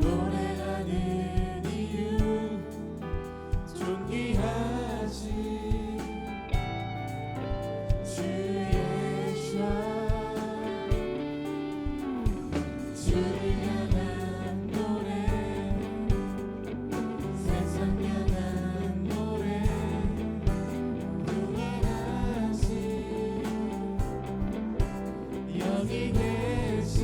노래하는 이유 존귀하신 주 예수 주를 향한 노래 세상 향한 노래 존귀하신 여기 계신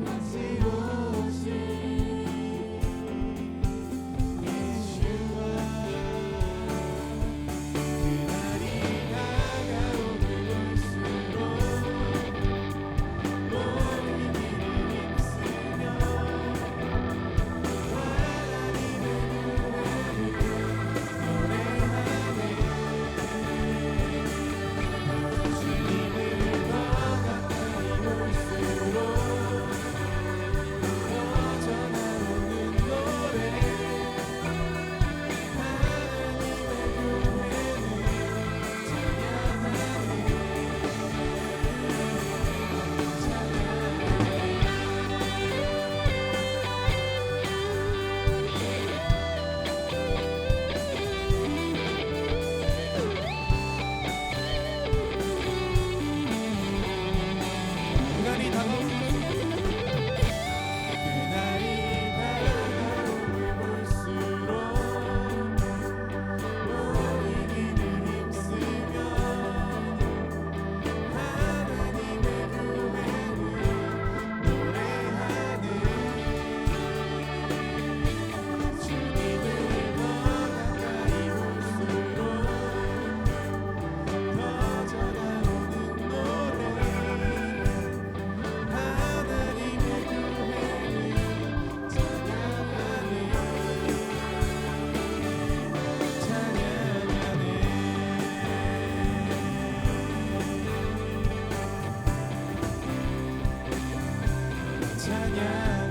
다시 오신 예수와 그날이 다가오는 걸수록 모든 길을 힘쓰며 하나님의 노래하네 주님을 더 가까이 볼수록 퍼져나오는 노래 하나님의 교회는 그날이 다가오는 그날이 다가오면 볼수록 모이기를 힘쓰며 하나님의 교회는 노래하네 주님을 더 가까이 볼수록 퍼져나오는 노래 하나님의 교회는 찬양하네 찬양하네 찬양